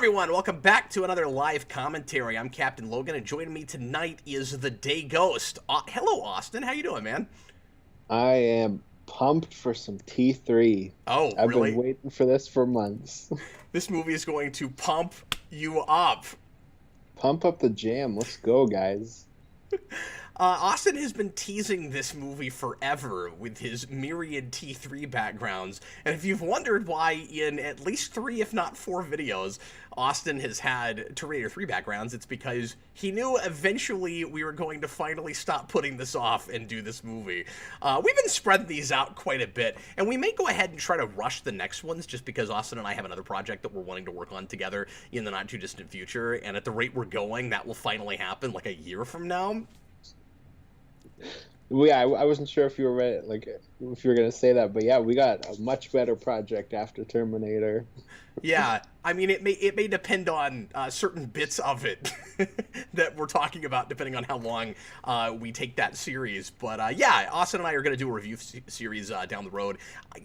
everyone, welcome back to another live commentary. I'm Captain Logan, and joining me tonight is the Day Ghost. Hello, Austin. How you doing, man? I am pumped for some T3. Oh, I've been really? waiting for this for months. This movie is going to pump you up. Pump up the jam. Let's go, guys. Austin has been teasing this movie forever with his myriad T3 backgrounds, and if you've wondered why in at least 3, if not 4 videos, Austin has had Terminator 3 backgrounds, it's because he knew eventually we were going to finally stop putting this off and do this movie. We've been spreading these out quite a bit, and we may go ahead and try to rush the next ones just because Austin and I have another project that we're wanting to work on together in the not-too-distant future, and at the rate we're going, that will finally happen like a year from now. Well, yeah, I wasn't sure if you were ready, like if you were gonna say that, but yeah, we got a much better project after Terminator. Yeah, I mean, it may depend on certain bits of it that we're talking about, depending on how long we take that series. But yeah, Austin and I are going to do a review series down the road.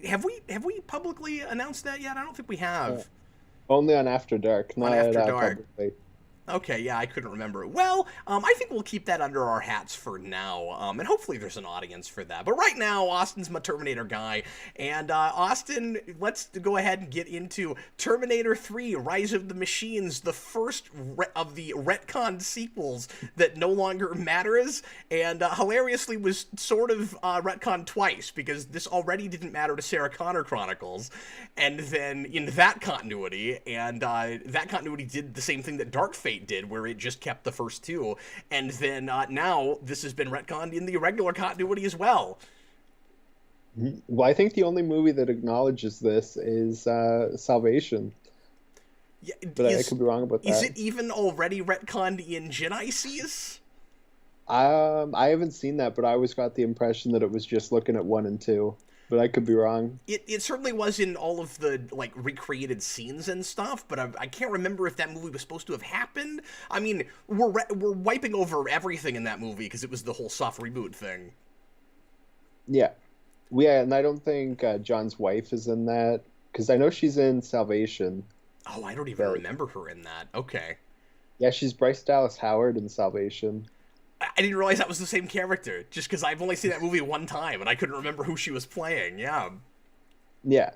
Have we publicly announced that yet? I don't think we Uh, have. Only on After Dark, On not After Dark. publicly. Okay, yeah, I couldn't remember. Well, I think we'll keep that under our hats for now, and hopefully there's an audience for that. But right now, Austin's my Terminator guy, and Austin, let's go ahead and get into Terminator 3, Rise of the Machines, the first of the retconned sequels that no longer matters, and hilariously was sort of retconned twice, because this already didn't matter to Sarah Connor Chronicles, and then in that continuity, and that continuity did the same thing that Dark Fate did, where it just kept the first 2, and then now this has been retconned in the irregular continuity as well. Well, I think the only movie that acknowledges this is Salvation, Yeah, but I could be wrong about is that. it even already retconned in Genesis? I haven't seen that, but I always got the impression that it was just looking at 1 and 2, but I could be wrong. It certainly was in all of the like recreated scenes and stuff, but I can't remember if that movie was supposed to have happened. I mean, we're wiping over everything in that movie because it was the whole soft reboot thing. Yeah. Yeah, and I don't think John's wife is in that because I know she's in Salvation, Oh, I don't even but remember her in that. Okay. yeah, she's Bryce Dallas Howard in Salvation. I didn't realize that was the same character, just because I've only seen that movie one time, and I couldn't remember who she was playing, yeah. Yeah.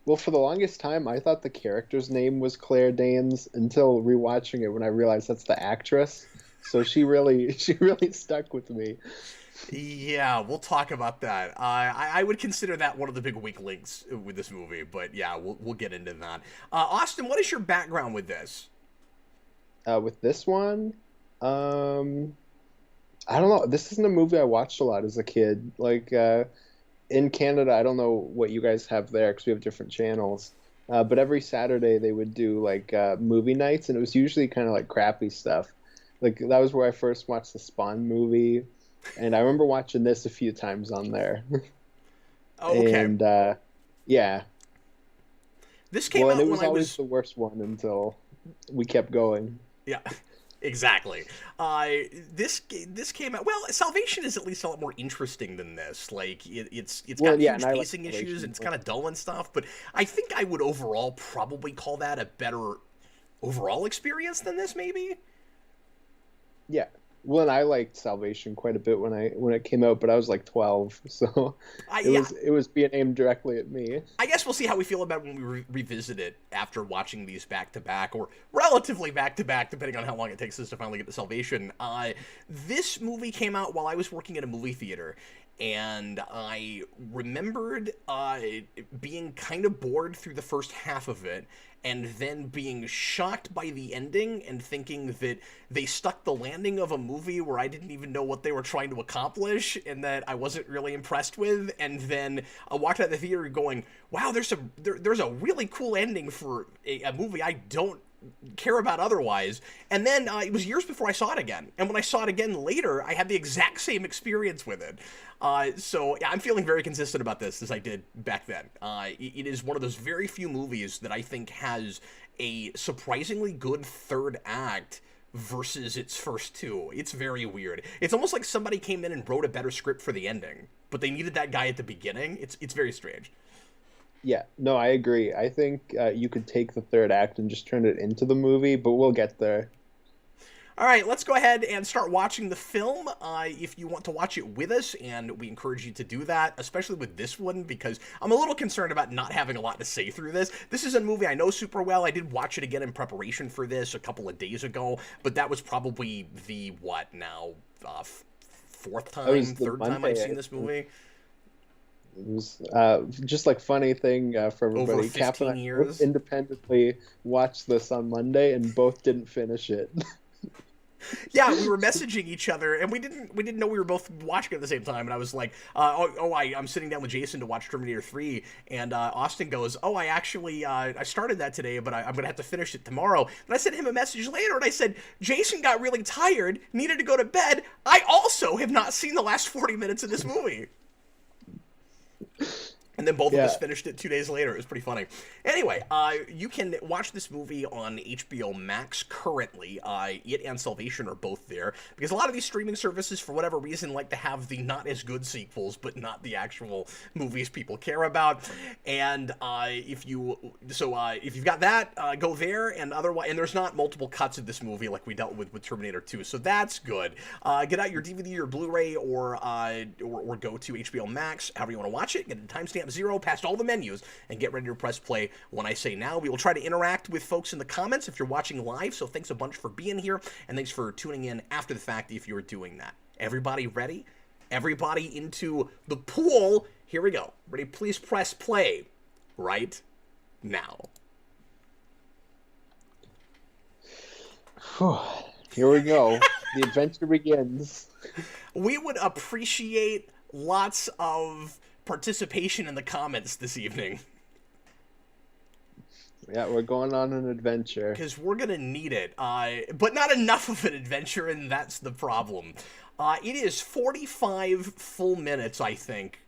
Well, for the longest time, I thought the character's name was Claire Danes until rewatching it when I realized that's the actress. So she really, she really stuck with me. Yeah, we'll talk about that. I would consider that one of the big weak links with this movie, but yeah, we'll get into that. Austin, what is your background with this? With this one, um, I don't know. This isn't a movie I watched a lot as a kid. Like in Canada, I don't know what you guys have there because we have different channels. But every Saturday they would do like movie nights, and it was usually kind of like crappy stuff. Like that was where I first watched the Spawn movie, and I remember watching this a few times on there. Oh, okay. And yeah, This came well, and out it when was I always was. the worst one until we kept going. Yeah, exactly. This came out. Well, Salvation is at least a lot more interesting than this. Like it's Well, got yeah, and huge I like pacing issues and Salvation, it's but kind of dull and stuff. But I think I would overall probably call that a better overall experience than this, maybe. yeah. Well, and I liked Salvation quite a bit when it came out, but I was like 12, so Yeah, it was being aimed directly at me. I guess we'll see how we feel about it when we revisit it after watching these back to back, or relatively back to back, depending on how long it takes us to finally get to Salvation. This movie came out while I was working at a movie theater, and I remembered being kind of bored through the first half of it, and then being shocked by the ending and thinking that they stuck the landing of a movie where I didn't even know what they were trying to accomplish and that I wasn't really impressed with. And then I walked out of the theater going, wow, there's a really cool ending for a movie I don't care about otherwise. And then it was years before I saw it again. And when I saw it again later, I had the exact same experience with it. So yeah, I'm feeling very consistent about this as I did back then. It is one of those very few movies that I think has a surprisingly good third act versus its first 2. It's very weird. It's almost like somebody came in and wrote a better script for the ending, but they needed that guy at the beginning. It's very strange. Yeah, no, I agree. I think you could take the third act and just turn it into the movie, but we'll get there. All right, let's go ahead and start watching the film. If you want to watch it with us, and we encourage you to do that, especially with this one, because I'm a little concerned about not having a lot to say through this. This is a movie I know super well. I did watch it again in preparation for this a couple of days ago, but that was probably the, what now, fourth That was time, the third time I'd Monday. seen this movie? It was just like funny thing for Over everybody. Cap and 15 I both years. independently watched this on Monday and both didn't finish it. Yeah, we were messaging each other, and we didn't know we were both watching it at the same time. And I was like, I'm sitting down with Jason to watch Terminator 3, and Austin goes, I actually I started that today, but I'm gonna have to finish it tomorrow. And I sent him a message later, and I said, Jason got really tired, needed to go to bed. I also have not seen the last 40 minutes of this movie. And then both of us finished it 2 days later. It was pretty funny. Anyway, you can watch this movie on HBO Max currently. It and Salvation are both there, because a lot of these streaming services, for whatever reason, like to have the not as good sequels, but not the actual movies people care about. And if you've got that, go there. And otherwise, and there's not multiple cuts of this movie like we dealt with Terminator 2, so that's good. Get out your DVD or Blu-ray, or go to HBO Max, however you want to watch it. Get a timestamp 0 past all the menus, and get ready to press play when I say now. We will try to interact with folks in the comments if you're watching live, so thanks a bunch for being here, and thanks for tuning in after the fact if you're doing that. Everybody ready? Everybody into the pool. Here we go. Ready? Please press play right now. Here we go. The adventure begins. We would appreciate lots of participation in the comments this evening. Yeah, we're going on an adventure. Because we're going to need it. But not enough of an adventure, and that's the problem. It is 45 full minutes, I think,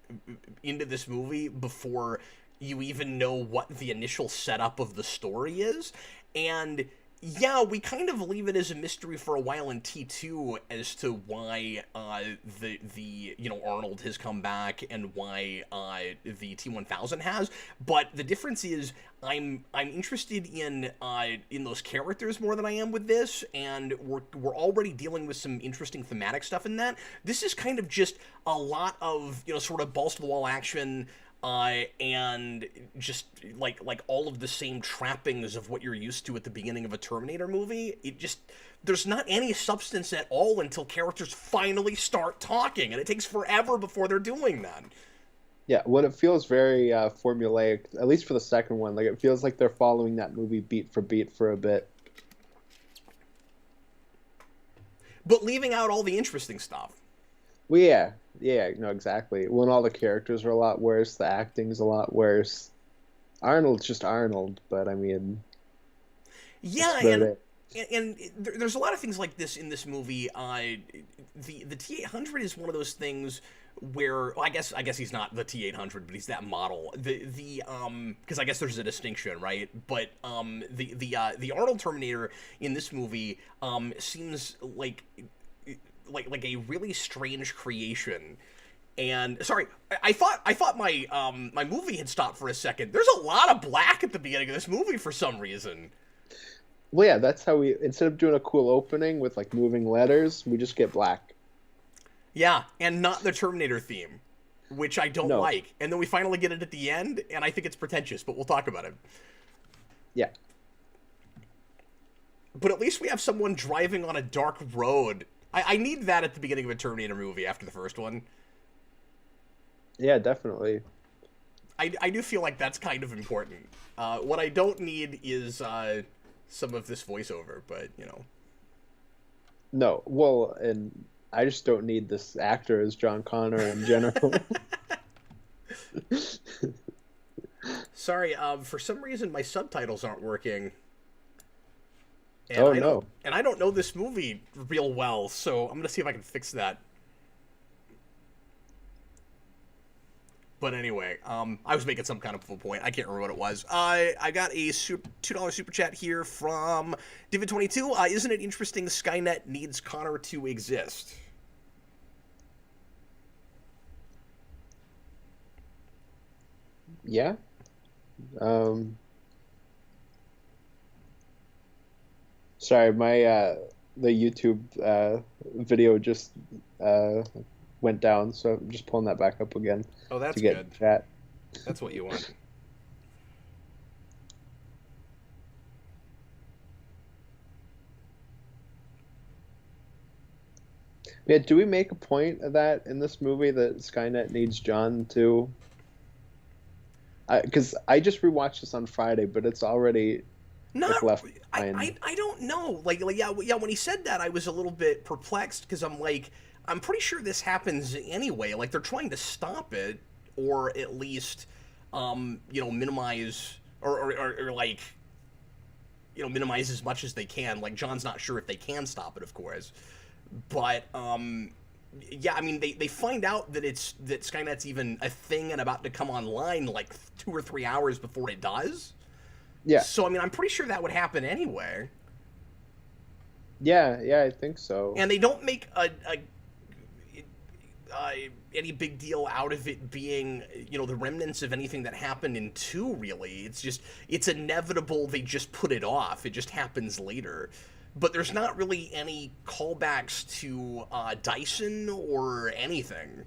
into this movie before you even know what the initial setup of the story is. And yeah, we kind of leave it as a mystery for a while in T2 as to why Arnold has come back and why the T1000 has. But the difference is I'm interested in those characters more than I am with this, and we're already dealing with some interesting thematic stuff in that. This is kind of just a lot of sort of balls to the wall action. And just like all of the same trappings of what you're used to at the beginning of a Terminator movie. There's not any substance at all until characters finally start talking, and it takes forever before they're doing that. Yeah, when it feels very formulaic, at least for the second one, like it feels like they're following that movie beat for beat for a bit. But leaving out all the interesting stuff. Well, yeah, no, exactly. When all the characters are a lot worse, the acting's a lot worse. Arnold's just Arnold, but I mean, yeah, and there's a lot of things like this in this movie. The T800 is one of those things where, well, I guess he's not the T800, but he's that model. Because I guess there's a distinction, right? But the Arnold Terminator in this movie seems like a really strange creation. And sorry, I thought my movie had stopped for a second. There's a lot of black at the beginning of this movie for some reason. well, yeah, that's how we, instead of doing a cool opening with like moving letters, we just get black. Yeah, and not the Terminator theme, which I don't like. And then we finally get it at the end, and I think it's pretentious, but we'll talk about it. Yeah. But at least we have someone driving on a dark road. I need that at the beginning of a Terminator movie after the first one. Yeah, definitely. I do feel like that's kind of important. What I don't need is some of this voiceover, but, No, well, and I just don't need this actor as John Connor in general. Sorry, for some reason my subtitles aren't working. And no. And I don't know this movie real well, so I'm going to see if I can fix that. But anyway, I was making some kind of a point. I can't remember what it was. I got a $2 super chat here from Divid22. Isn't it interesting Skynet needs Connor to exist? Yeah. Um, Sorry, my the YouTube video just uh, went down, so I'm just pulling that back up again Oh, to that's get good. chat. That's what you want. Yeah, do we make a point of that in this movie that Skynet needs John too? Because I just rewatched this on Friday, but it's already like Not, left I, behind. I, I don't know. Like, yeah. When he said that, I was a little bit perplexed because I'm like, I'm pretty sure this happens anyway. Like, they're trying to stop it, or at least, minimize or like, minimize as much as they can. Like, John's not sure if they can stop it, of course, but yeah, I mean, they find out that that Skynet's even a thing and about to come online like 2 or 3 hours before it does. Yeah, So I mean, I'm pretty sure that would happen anyway. yeah, I think so. And they don't make uh, any big deal out of it being, the remnants of anything that happened in two. Really, it's just it's inevitable. They just put it off. It just happens later. But there's not really any callbacks to Dyson or anything.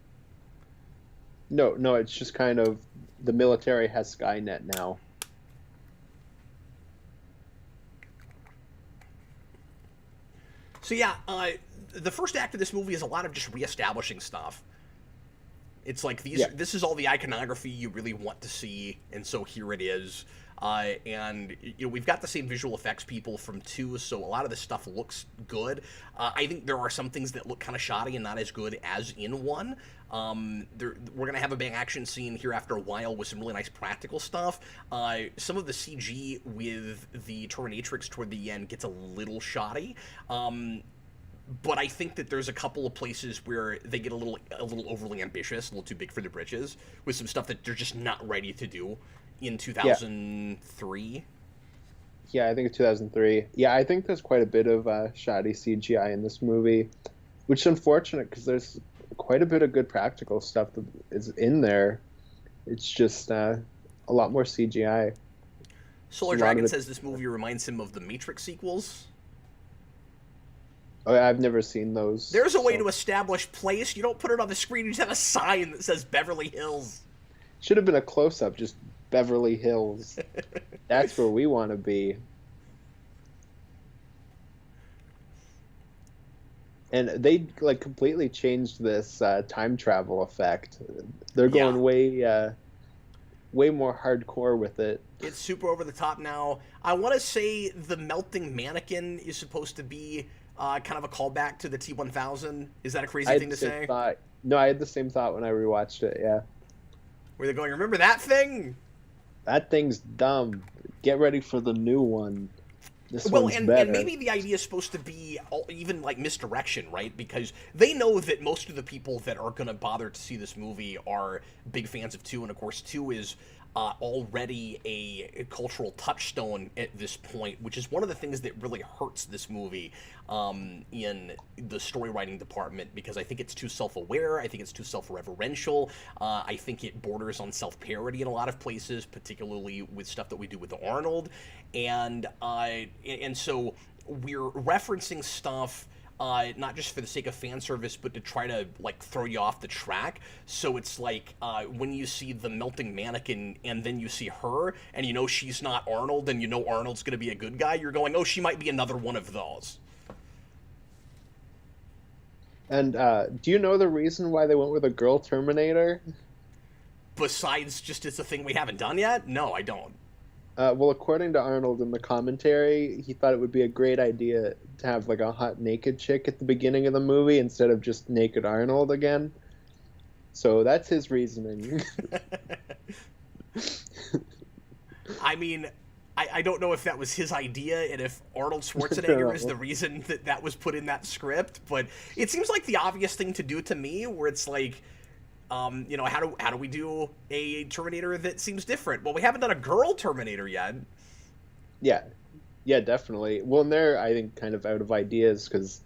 No, no, it's just kind of the military has Skynet now. So yeah, the first act of this movie is a lot of just reestablishing stuff. It's like Yeah, this is all the iconography you really want to see, and so here it is. And we've got the same visual effects people from two, so a lot of this stuff looks good. I think there are some things that look kind of shoddy and not as good as in one. We're gonna have a big action scene here after a while with some really nice practical stuff. Some of the CG with the Terminatrix toward the end gets a little shoddy. But I think that there's a couple of places where they get a little overly ambitious, a little too big for their britches, with some stuff that they're just not ready to do in yeah, 2003. yeah. I think it's 2003. Yeah, I think there's quite a bit of shoddy CGI in this movie, which is unfortunate because there's quite a bit of good practical stuff that is in there. It's just a lot more CGI. Solar A lot of Dragon it. says this movie reminds him of the Matrix sequels. Oh, I've never seen those. There's a way So to establish place. You don't put it on the screen. You just have a sign that says Beverly Hills. should have been a close up, just Beverly Hills. That's where we want to be. And they like completely changed this time travel effect. They're Yeah. going way more hardcore with it. It's super over the top now. I want to say the melting mannequin is supposed to be kind of a callback to the T-1000. Is that a I crazy had thing the to same say? thought. No, I had the same thought when I rewatched it. Yeah, Where they're going, remember that thing? that thing's dumb. Get ready for the new one. This Well, one's and better. maybe the idea is supposed to be even like misdirection, right? Because they know that most of the people that are going to bother to see this movie are big fans of 2, and of course 2 is already a cultural touchstone at this point, which is one of the things that really hurts this movie in the story writing department, because I think it's too self-aware, I think it's too self-referential, I think it borders on self-parody in a lot of places, particularly with stuff that we do with Arnold, and so we're referencing stuff not just for the sake of fan service, but to try to like throw you off the track. So it's like when you see the melting mannequin and then you see her and you know she's not Arnold and you know Arnold's going to be a good guy, you're going, oh, she might be another one of those. And do you know the reason why they went with a girl Terminator? Besides just it's a thing we haven't done yet? No, I don't. Well, according to Arnold in the commentary, he thought it would be a great idea to have like a hot naked chick at the beginning of the movie instead of just naked Arnold again. So that's his reasoning. I mean, I don't know if that was his idea and if Arnold I Schwarzenegger is don't the know. reason that that was put in that script, but it seems like the obvious thing to do to me, where it's like, how do we do a Terminator that seems different? Well, we haven't done a girl Terminator yet. Yeah, yeah, definitely. Well, and they're I think kind of out of ideas because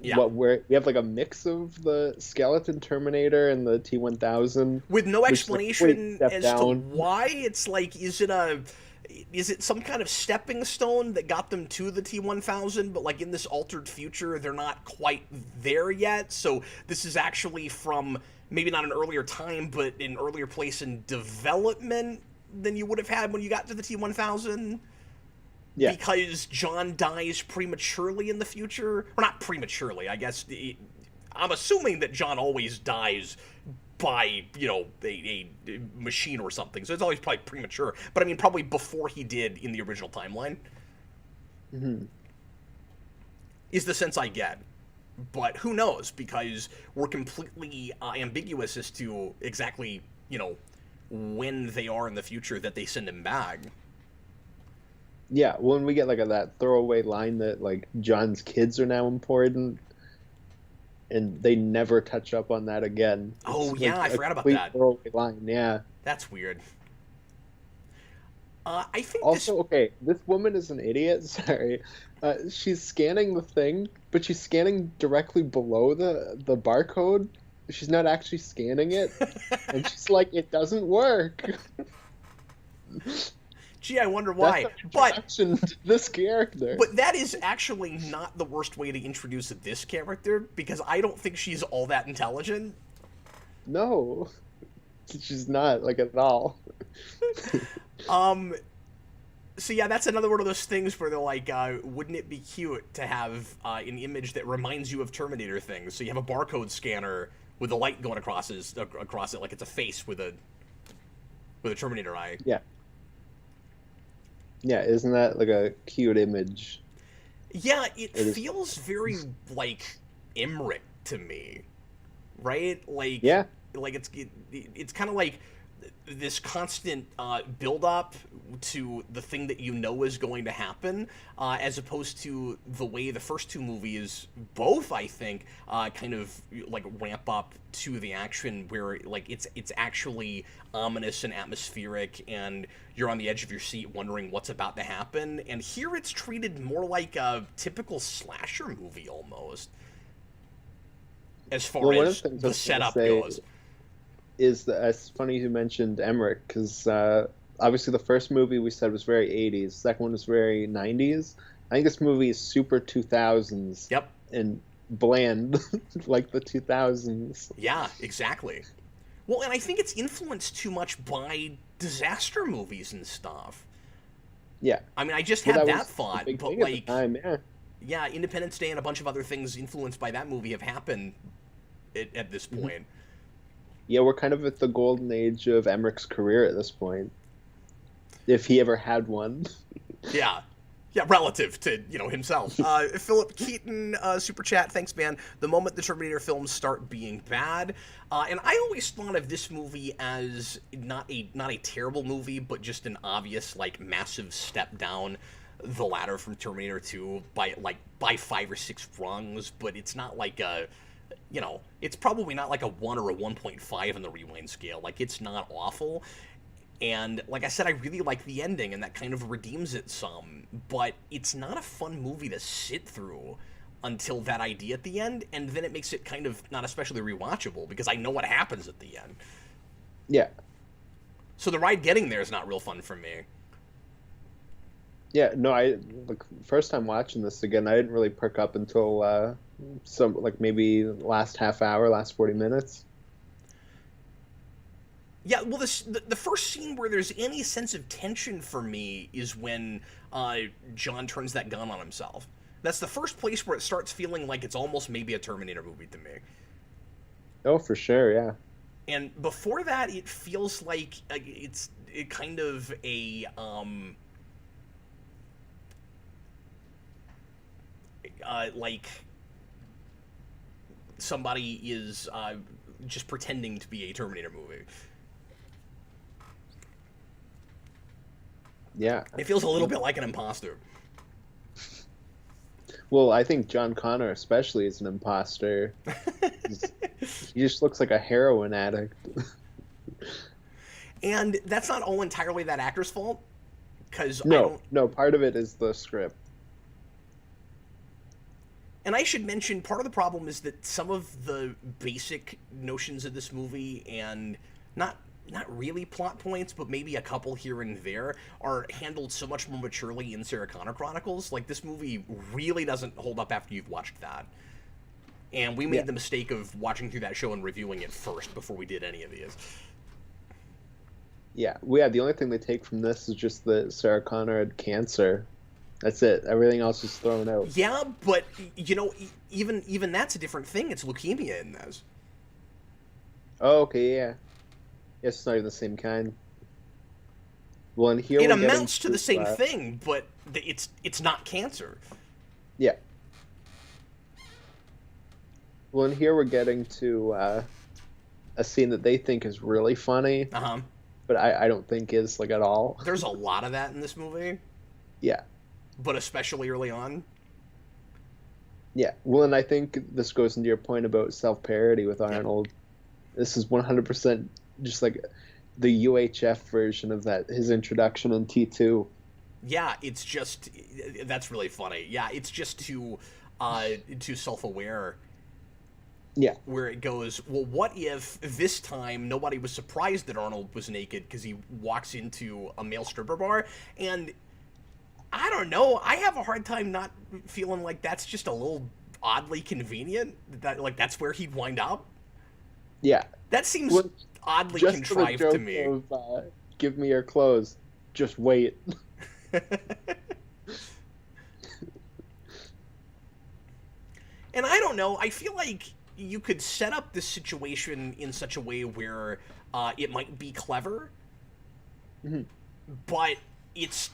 Yeah. We have like a mix of the skeleton Terminator and the T-1000, With no which is a complete explanation step as to down. why. It's like, is it some kind of stepping stone that got them to the T-1000, but like in this altered future they're not quite there yet, so this is actually from maybe not an earlier time but an earlier place in development than you would have had when you got to the T-1000, Yeah, because John dies prematurely in the future, or not prematurely, I guess. I'm assuming that John always dies by, a machine or something, so it's always probably premature. But I mean, probably before he did in the original timeline. Is the sense I get. But who knows? Because we're completely ambiguous as to exactly, when they are in the future that they send him back. yeah. When we get like that throwaway line that like John's kids are now important, and they never touch up on that again. Oh, It's yeah, like I a forgot about complete that. throwaway line. Yeah. That's weird. I think this. Also, okay, this woman is an idiot. Sorry, she's scanning the thing, but she's scanning directly below the barcode. She's not actually scanning it, and she's like, "It doesn't work." Gee, I wonder That's why. an But introduction to this character. But that is actually not the worst way to introduce this character, because I don't think she's all that intelligent. No, she's not like at all. So yeah, that's another one of those things where they're like, wouldn't it be cute to have an image that reminds you of Terminator things? So you have a barcode scanner with a light going across it, like it's a face with a Terminator eye. Yeah, yeah. Isn't that like a cute image? Yeah, it It is. feels very like Emmerich to me, right? Yeah, Like it's kind of like this constant build up to the thing that you know is going to happen, as opposed to the way the first two movies both, I think, kind of like ramp up to the action, where like it's actually ominous and atmospheric, and you're on the edge of your seat wondering what's about to happen. And here it's treated more like a typical slasher movie almost, as far well, one of as the things I the was gonna setup say goes. is that it's funny you mentioned Emmerich because obviously the first movie we said was very 80s, second one was very 90s. I think this movie is super 2000s Yep. and bland like the 2000s. Yeah, exactly. Well, and I think it's influenced too much by disaster movies and stuff. Yeah. I mean, I just Well, had that that was the thought, big but thing at the like, time, yeah. yeah, Independence Day and a bunch of other things influenced by that movie have happened at this Mhm. point. Yeah, we're kind of at the golden age of Emmerich's career at this point, if he ever had one. Yeah. Yeah, relative to, himself. Philip Keaton, super chat, thanks, man. The moment the Terminator films start being bad, and I always thought of this movie as not a terrible movie, but just an obvious like massive step down the ladder from Terminator 2 by 5 or 6 rungs. But it's not like it's probably not like a 1 or a 1.5 on the rewind scale. Like, it's not awful. And like I said, I really like the ending, and that kind of redeems it some. But it's not a fun movie to sit through until that idea at the end, and then it makes it kind of not especially rewatchable because I know what happens at the end. Yeah. So the ride getting there is not real fun for me. Yeah, no, I like first time watching this again, I didn't really perk up until some like maybe last half hour, last 40 minutes. Yeah, well, the first scene where there's any sense of tension for me is when John turns that gun on himself. That's the first place where it starts feeling like it's almost maybe a Terminator movie to me. Oh, for sure, yeah. And before that, it feels like it's kind of a like somebody is just pretending to be a Terminator movie. Yeah. It feels a little bit like an imposter. Well, I think John Connor especially is an imposter. He just looks like a heroin addict. And that's not all entirely that actor's fault, because No, part of it is the script. And I should mention, part of the problem is that some of the basic notions of this movie, and not really plot points, but maybe a couple here and there, are handled so much more maturely in Sarah Connor Chronicles. Like, this movie really doesn't hold up after you've watched that. And we made the mistake of watching through that show and reviewing it first before we did any of these. Yeah, the only thing they take from this is just that Sarah Connor had cancer. That's it. Everything else is thrown out. Yeah, but, even that's a different thing. It's leukemia in this. Oh, okay, yeah. It's not even the same kind. Well, and here it amounts to the same thing, but it's not cancer. Yeah. Well, and here we're getting to a scene that they think is really funny. Uh-huh. But I don't think is, like, at all. There's a lot of that in this movie. Yeah. But especially early on. Yeah. Well, and I think this goes into your point about self-parody with Arnold. Yeah. This is 100% just like the UHF version of that, his introduction in T2. Yeah, it's just, that's really funny. Yeah, it's just too self-aware. Yeah. Where it goes, well, what if this time nobody was surprised that Arnold was naked because he walks into a male stripper bar? And I don't know, I have a hard time not feeling like that's just a little oddly convenient. That, like, that's where he'd wind up. Yeah. That seems oddly contrived to me. Of, give me your clothes. Just wait. And I don't know, I feel like you could set up this situation in such a way where it might be clever, but it's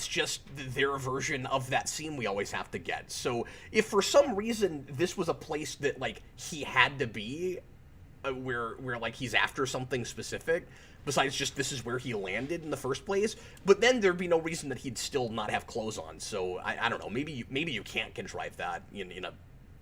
just their version of that scene we always have to get. So if for some reason this was a place that, like, he had to be, where like he's after something specific, besides just this is where he landed in the first place, but then there'd be no reason that he'd still not have clothes on. So I don't know, maybe you can't contrive that in a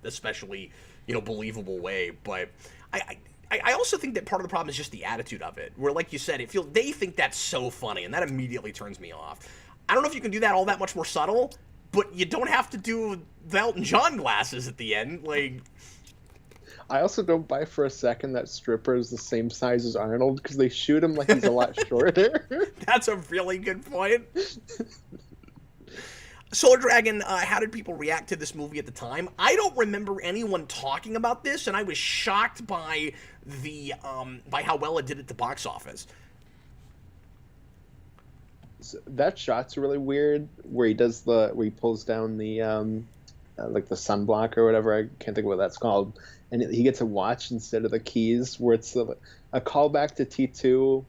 especially, believable way. But I also think that part of the problem is just the attitude of it, where, like you said, they think that's so funny, and that immediately turns me off. I don't know if you can do that all that much more subtle, but you don't have to do the Elton John glasses at the end. Like, I also don't buy for a second that stripper is the same size as Arnold, because they shoot him like he's a lot shorter. That's a really good point. Solar Dragon, how did people react to this movie at the time? I don't remember anyone talking about this, and I was shocked by by how well it did at the box office. So that shot's really weird, where he pulls down the like the sunblock or whatever. I can't think of what that's called, and he gets a watch instead of the keys, where it's a callback to T2,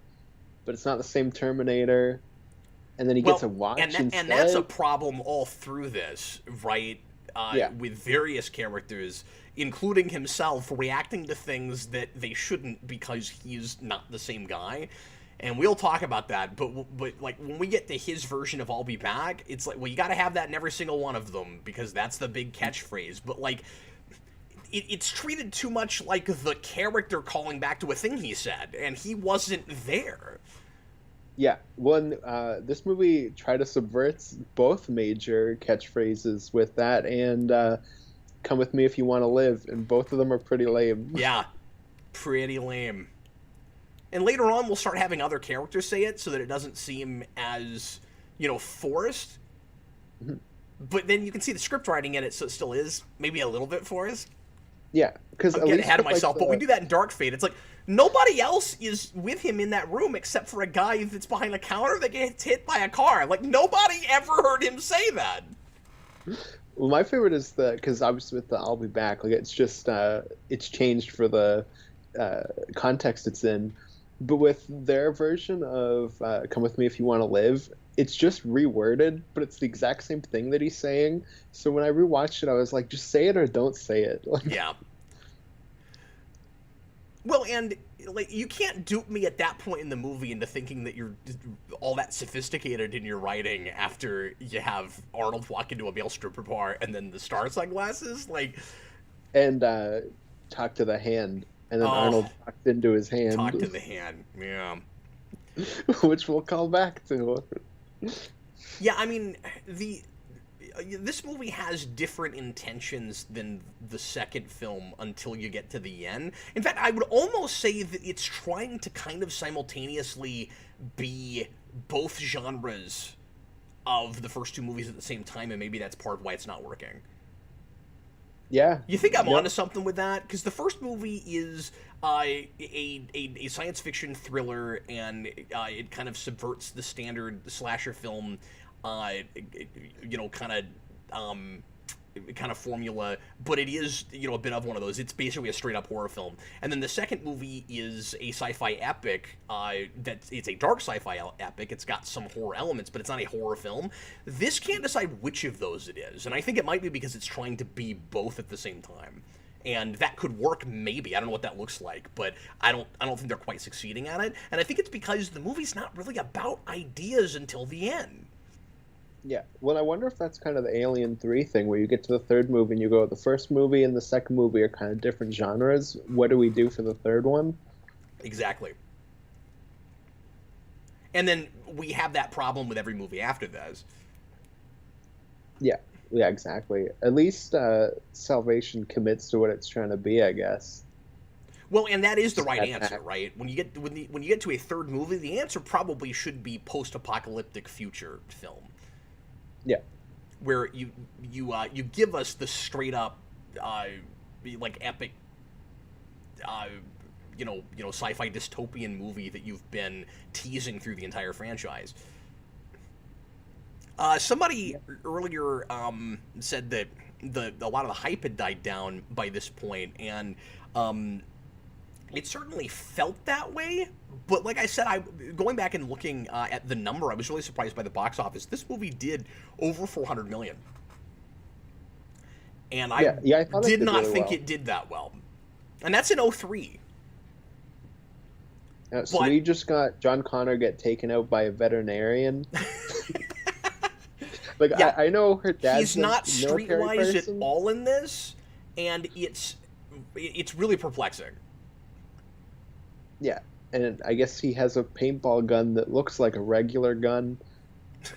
but it's not the same Terminator. And then he gets a watch instead. And that's a problem all through this, right? With various characters, including himself, reacting to things that they shouldn't because he's not the same guy. And we'll talk about that, but like, when we get to his version of "I'll be back," it's like, well, you got to have that in every single one of them, because that's the big catchphrase. But, like, it's treated too much like the character calling back to a thing he said, and he wasn't there. Yeah, this movie tried to subvert both major catchphrases with that and "Come with me if you want to live," and both of them are pretty lame. Yeah, pretty lame. And later on, we'll start having other characters say it so that it doesn't seem as, forced. Mm-hmm. But then you can see the script writing in it, so it still is maybe a little bit forced. Yeah, because I'm getting ahead of myself, but we do that in Dark Fate. It's like, nobody else is with him in that room except for a guy that's behind a counter that gets hit by a car. Like, nobody ever heard him say that. Well, my favorite is because obviously with the "I'll be back," like, it's just it's changed for the context it's in. But with their version of "Come with me if you want to live," it's just reworded, but it's the exact same thing that he's saying. So when I rewatched it, I was like, just say it or don't say it. Like, yeah. Well, and, like, you can't dupe me at that point in the movie into thinking that you're all that sophisticated in your writing after you have Arnold walk into a male stripper bar and then the star sunglasses. Like, and talk to the hand. And then Arnold talked into his hand. Talk to the hand, yeah. Which we'll call back to. Yeah, I mean, this movie has different intentions than the second film until you get to the end. In fact, I would almost say that it's trying to kind of simultaneously be both genres of the first two movies at the same time, and maybe that's part of why it's not working. Yeah. You think I'm Yep. onto something with that? Because the first movie is a science fiction thriller, and it kind of subverts the standard slasher film, kind of formula, but it is, a bit of one of those. It's basically a straight up horror film. And then the second movie is a sci-fi epic. It's a dark sci-fi epic. It's got some horror elements, but it's not a horror film. This can't decide which of those it is, and I think it might be because it's trying to be both at the same time. And that could work, maybe. I don't know what that looks like, but I don't think they're quite succeeding at it. And I think it's because the movie's not really about ideas until the end. Yeah. Well, I wonder if that's kind of the Alien 3 thing, where you get to the third movie and you go, the first movie and the second movie are kind of different genres. What do we do for the third one? Exactly. And then we have that problem with every movie after this. Yeah. Yeah, exactly. At least Salvation commits to what it's trying to be, I guess. Well, and that is the right answer, right? When you get to a third movie, the answer probably should be post-apocalyptic future film. Yeah. Where you give us the straight up epic sci-fi dystopian movie that you've been teasing through the entire franchise. Somebody earlier said that a lot of the hype had died down by this point, and it certainly felt that way. But like I said, going back and looking at the number, I was really surprised by the box office. This movie did over $400 million, and I did not think it did that well. And that's in 2003. So we just got John Connor get taken out by a veterinarian. I know her dad's he's not streetwise at person. all in this, and it's really perplexing. Yeah, and I guess he has a paintball gun that looks like a regular gun.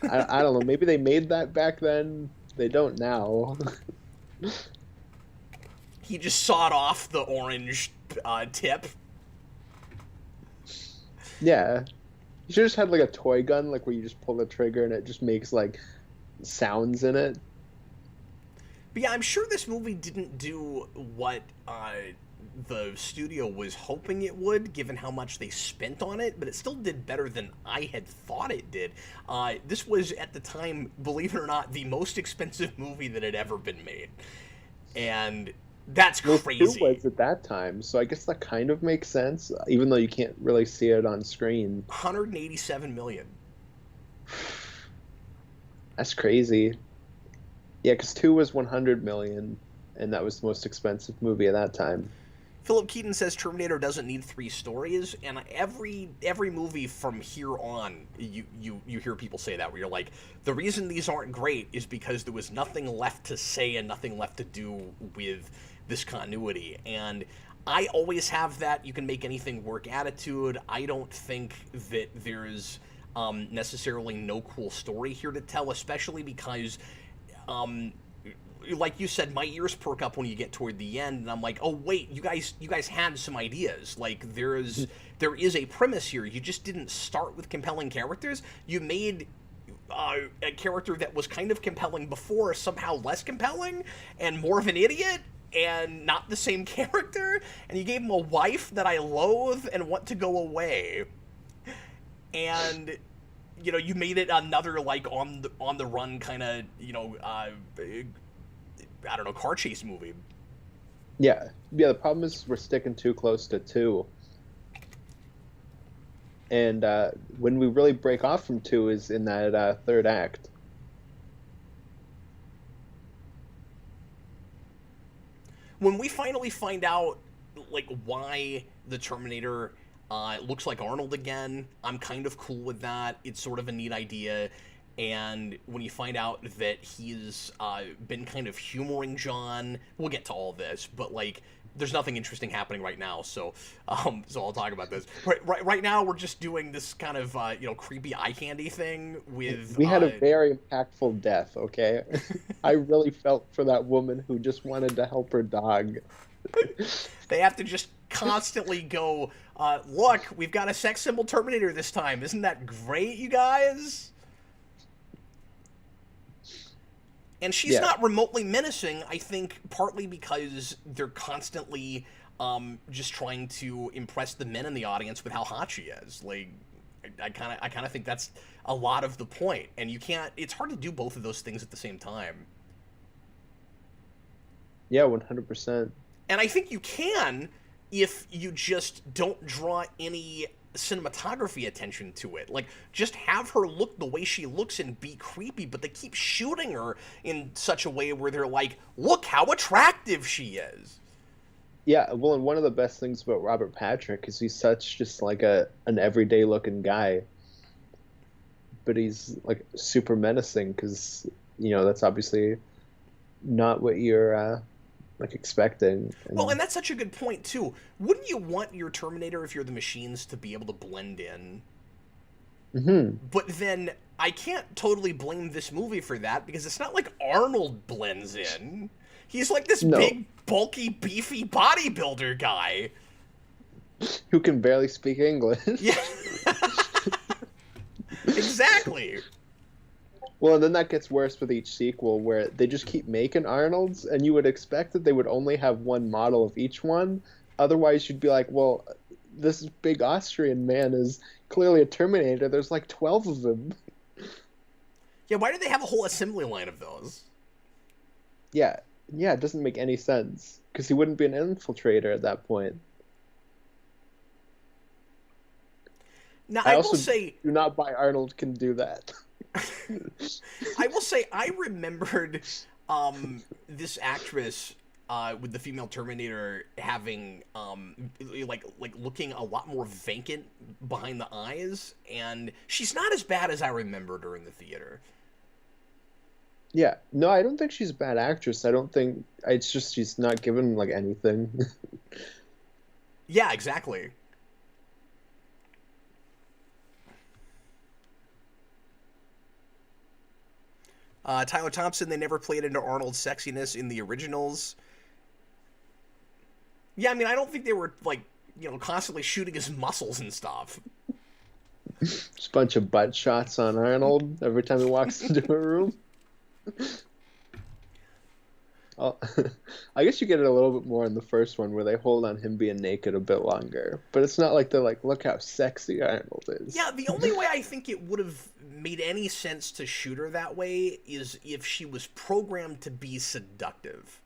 I don't know. Maybe they made that back then. They don't now. He just sawed off the orange tip. Yeah. You should have just had like a toy gun, like where you just pull the trigger and it just makes like sounds in it. But yeah, I'm sure this movie didn't do what the studio was hoping it would, given how much they spent on it, but it still did better than I had thought it did. This was, at the time, believe it or not, the most expensive movie that had ever been made. And that's crazy. It was at that time, so I guess that kind of makes sense, even though you can't really see it on screen. $187 million. That's crazy. Yeah, because 2 was $100 million, and that was the most expensive movie at that time. Philip Keaton says Terminator doesn't need 3 stories, and every movie from here on, you hear people say that, where you're like, the reason these aren't great is because there was nothing left to say and nothing left to do with this continuity. And I always have that you can make anything work attitude. I don't think that there's necessarily no cool story here to tell, especially because like you said, my ears perk up when you get toward the end, and I'm like, oh wait, you guys had some ideas. Like there is a premise here. You just didn't start with compelling characters. You made a character that was kind of compelling before somehow less compelling and more of an idiot and not the same character. And you gave him a wife that I loathe and want to go away. And you made it another like on the run kind of I don't know, car chase movie. Yeah. The problem is we're sticking too close to 2. And when we really break off from 2 is in that third act. When we finally find out, like, why the Terminator looks like Arnold again, I'm kind of cool with that. It's sort of a neat idea. And when you find out that he's been kind of humoring John, we'll get to all this, but, like, there's nothing interesting happening right now, so so I'll talk about this. Right now, we're just doing this kind of creepy eye candy thing with We had a very impactful death, okay? I really felt for that woman who just wanted to help her dog. they have to just constantly go, look, we've got a sex symbol Terminator this time. Isn't that great, you guys? And she's Yeah. not remotely menacing, I think, partly because they're constantly just trying to impress the men in the audience with how hot she is. Like, I kind of think that's a lot of the point. And you can't. It's hard to do both of those things at the same time. Yeah, 100%. And I think you can if you just don't draw any cinematography attention to it. Like, just have her look the way she looks and be creepy, but they keep shooting her in such a way where they're like, look how attractive she is. Yeah, well, and one of the best things about Robert Patrick is he's such just like an everyday looking guy, but he's like super menacing because that's obviously not what you're like expecting. Well, and that's such a good point too. Wouldn't you want your Terminator, if you're the machines, to be able to blend in? But then I can't totally blame this movie for that, because it's not like Arnold blends in. He's like this big, bulky, beefy bodybuilder guy who can barely speak English. Yeah. Exactly. Well, and then that gets worse with each sequel, where they just keep making Arnolds, and you would expect that they would only have one model of each one. Otherwise, you'd be like, well, this big Austrian man is clearly a Terminator. There's like 12 of them. Yeah, why do they have a whole assembly line of those? Yeah, it doesn't make any sense, because he wouldn't be an infiltrator at that point. Now, I will say, do not buy Arnold can do that. I will say, I remembered this actress with the female Terminator having like looking a lot more vacant behind the eyes, and she's not as bad as I remembered her in the theater. Yeah, no, I don't think she's a bad actress. I don't think it's just she's not given like anything. Yeah, exactly. Tyler Thompson, they never played into Arnold's sexiness in the originals. Yeah, I mean, I don't think they were, like, constantly shooting his muscles and stuff. Just a bunch of butt shots on Arnold every time he walks into a room. I guess you get it a little bit more in the first one, where they hold on him being naked a bit longer. But it's not like they're like, look how sexy Arnold is. Yeah, the only way I think it would have made any sense to shoot her that way is if she was programmed to be seductive.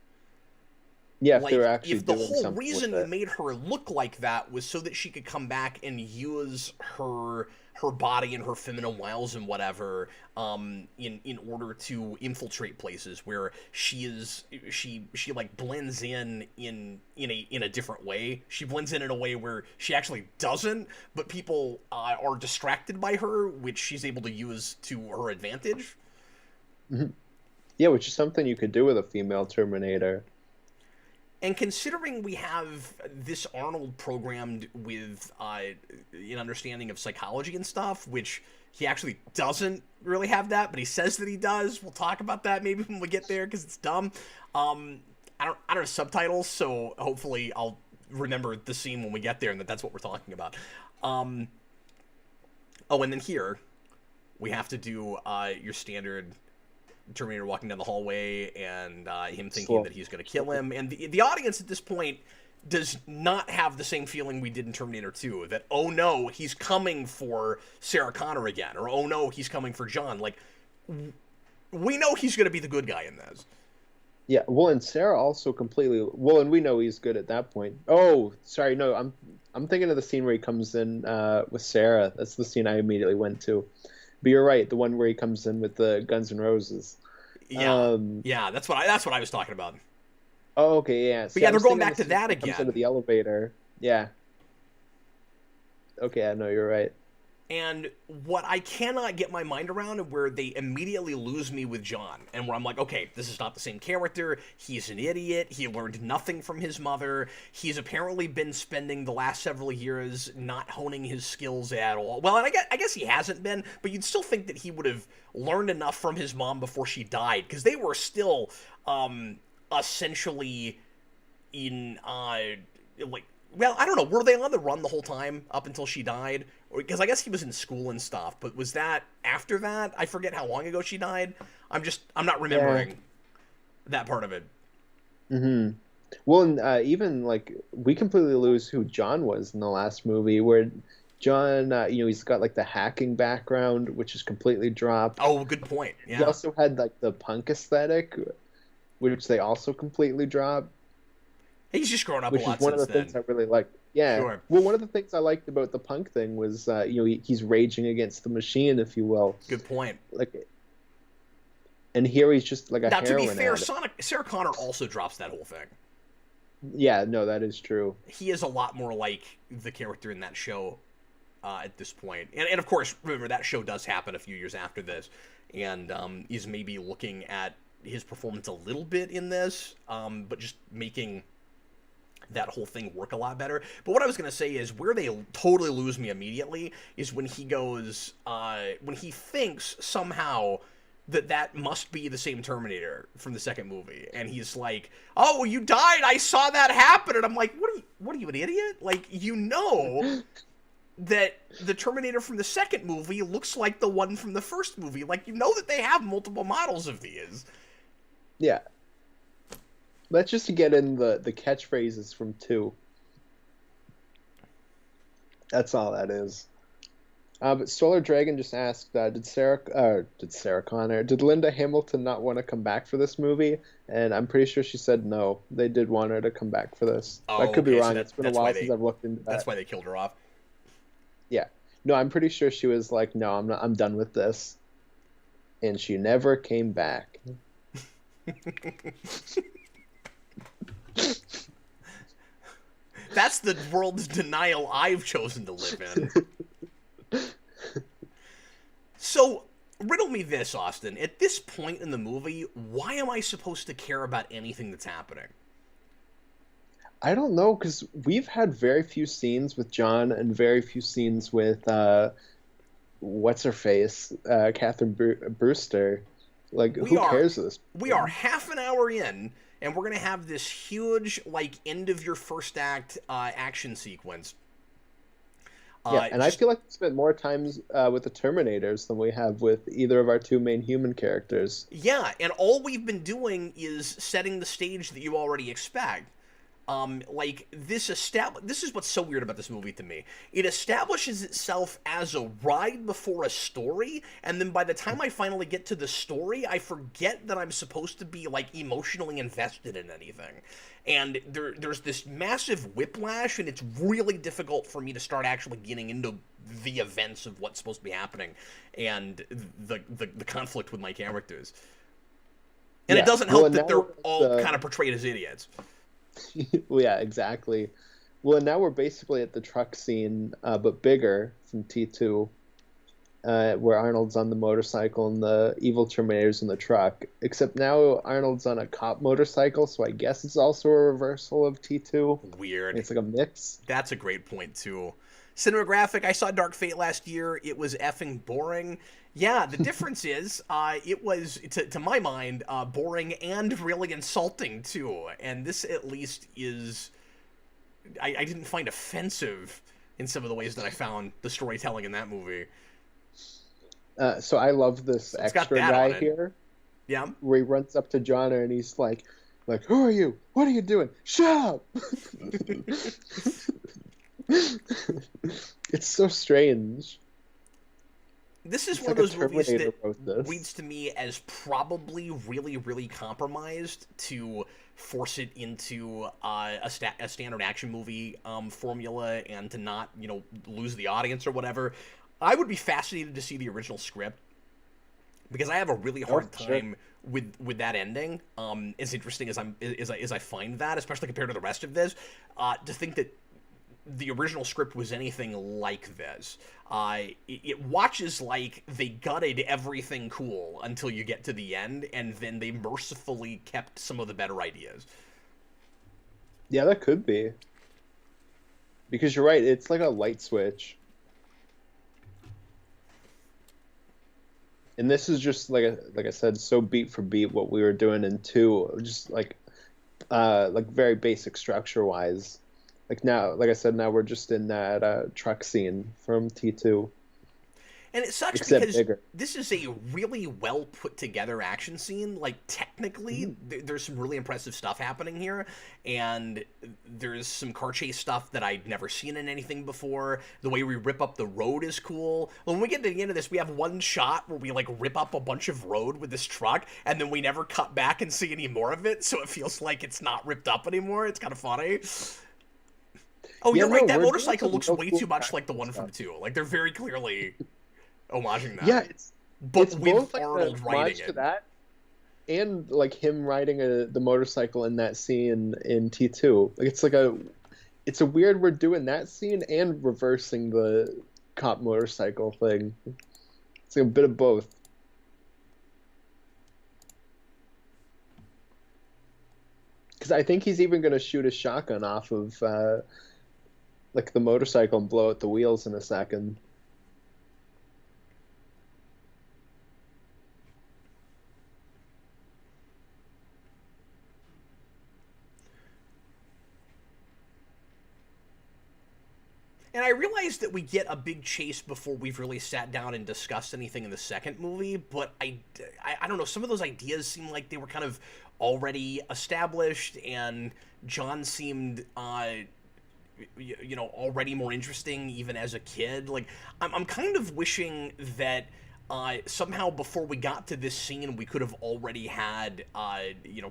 Yeah, if they were actually if the doing whole something reason with you it. made her look like that was so that she could come back and use her body and her feminine wiles and whatever in order to infiltrate places where she like blends in a different way. She blends in a way where she actually doesn't, but people are distracted by her, which she's able to use to her advantage. Mm-hmm. Yeah, which is something you could do with a female Terminator. And considering we have this Arnold programmed with an understanding of psychology and stuff, which he actually doesn't really have that, but he says that he does. We'll talk about that maybe when we get there, because it's dumb. I don't have subtitles, so hopefully I'll remember the scene when we get there and that's what we're talking about. Oh, and then here we have to do your standard Terminator walking down the hallway and him thinking that he's going to kill him. And the audience at this point does not have the same feeling we did in Terminator 2, that, oh no, he's coming for Sarah Connor again, or oh no, he's coming for John. Like, we know he's going to be the good guy in this. Yeah, well, and Sarah also completely... Well, and we know he's good at that point. Oh, sorry, no, I'm thinking of the scene where he comes in with Sarah. That's the scene I immediately went to. But you're right, the one where he comes in with the Guns N' Roses. Yeah, yeah, that's what I was talking about. Oh, okay, yeah. But yeah, they're going back to that again. Comes into the elevator. Yeah. Okay, I know you're right. And what I cannot get my mind around, and where they immediately lose me with John, and where I'm like, okay, this is not the same character. He's an idiot. He learned nothing from his mother. He's apparently been spending the last several years not honing his skills at all. Well, and I guess he hasn't been, but you'd still think that he would have learned enough from his mom before she died, because they were still essentially in like, well, I don't know, were they on the run the whole time up until she died? Because I guess he was in school and stuff, but was that after that? I forget how long ago she died. I'm not remembering that part of it. Mm-hmm. Well, and even like we completely lose who John was in the last movie, where John, he's got like the hacking background, which is completely dropped. Oh, good point. He Yeah. also had like the punk aesthetic, which they also completely dropped. He's just grown up a Which lot is one of since the then. things I really liked. Yeah. Sure. Well, one of the things I liked about the punk thing was, he's raging against the machine, if you will. Good point. Like, and here he's just like a Now, to be heroin fair, addict. Sarah Connor also drops that whole thing. Yeah, no, that is true. He is a lot more like the character in that show at this point. And of course, remember, that show does happen a few years after this, and is maybe looking at his performance a little bit in this, but just making that whole thing work a lot better. But what I was going to say is, where they totally lose me immediately is when he goes, when he thinks somehow that must be the same Terminator from the second movie, and he's like, "Oh, you died! I saw that happen!" And I'm like, "What are you, an idiot? Like, that the Terminator from the second movie looks like the one from the first movie. Like, that they have multiple models of these." Yeah. That's just to get in the catchphrases from 2. That's all that is. But Solar Dragon just asked, did Sarah Connor, did Linda Hamilton not want to come back for this movie? And I'm pretty sure she said no. They did want her to come back for this. Oh, I could be okay, wrong. so It's been a while since I've looked into that. That's why they killed her off. Yeah. No, I'm pretty sure she was like, no, I'm done with this. And she never came back. That's the world's denial I've chosen to live in. So, riddle me this, Austin. At this point in the movie, why am I supposed to care about anything that's happening? I don't know, because we've had very few scenes with John and very few scenes with what's her face, Catherine Brewster. Like, who cares of this? We are half an hour in, and we're gonna have this huge, like, end of your first act action sequence. Yeah, and I feel like we spent more times with the Terminators than we have with either of our 2 main human characters. Yeah, and all we've been doing is setting the stage that you already expect. This is what's so weird about this movie to me. It establishes itself as a ride before a story, and then by the time I finally get to the story, I forget that I'm supposed to be, like, emotionally invested in anything. And there's this massive whiplash, and it's really difficult for me to start actually getting into the events of what's supposed to be happening, and the conflict with my characters. And it doesn't help that they're all kind of portrayed as idiots. Well, yeah, exactly. Well, and now we're basically at the truck scene, but bigger from T2, where Arnold's on the motorcycle and the evil Terminator's in the truck. Except now Arnold's on a cop motorcycle, so I guess it's also a reversal of T2. Weird. It's like a mix. That's a great point, too. Cinematographic, I saw Dark Fate last year. It was effing boring. Yeah, the difference is, it was, to my mind, boring and really insulting, too. And this, at least, is... I didn't find offensive in some of the ways that I found the storytelling in that movie. So I love this extra guy here. Yeah. Where he runs up to John and he's like, who are you? What are you doing? Shut up! It's so strange. This is it's one like of those movies that reads to me as probably really, really compromised to force it into a standard action movie formula and to not, lose the audience or whatever. I would be fascinated to see the original script because I have a really hard time with that ending. As interesting as I find that, especially compared to the rest of this, to think that the original script was anything like this. It watches like they gutted everything cool until you get to the end, and then they mercifully kept some of the better ideas. Yeah, that could be. Because you're right, it's like a light switch. And this is just like I said, so beat for beat what we were doing in two, just like very basic structure wise. Like now, like I said, now we're just in that truck scene from T2, And it sucks except because bigger. this is a really well put together action scene. Like, technically, Mhm. there's some really impressive stuff happening here, and there's some car chase stuff that I'd never seen in anything before. The way we rip up the road is cool. When we get to the end of this, we have one shot where we, like, rip up a bunch of road with this truck, and then we never cut back and see any more of it, so it feels like it's not ripped up anymore. It's kind of funny. Oh, Yeah, you're right, no, that we're doing motorcycle some looks real way cool too much like the practical one from stuff. 2. Like, they're very clearly homaging that. Yeah, But it's with both like Arnold the riding homage to it. that, and like him riding the motorcycle in that scene in T2. Like it's a weird we're doing that scene and reversing the cop motorcycle thing. It's like a bit of both. Because I think he's even going to shoot a shotgun off of like the motorcycle and blow out the wheels in a second. And I realize that we get a big chase before we've really sat down and discussed anything in the second movie, but I don't know, some of those ideas seem like they were kind of already established, and John seemed, already more interesting even as a kid. Like, I'm kind of wishing that somehow before we got to this scene, we could have already had,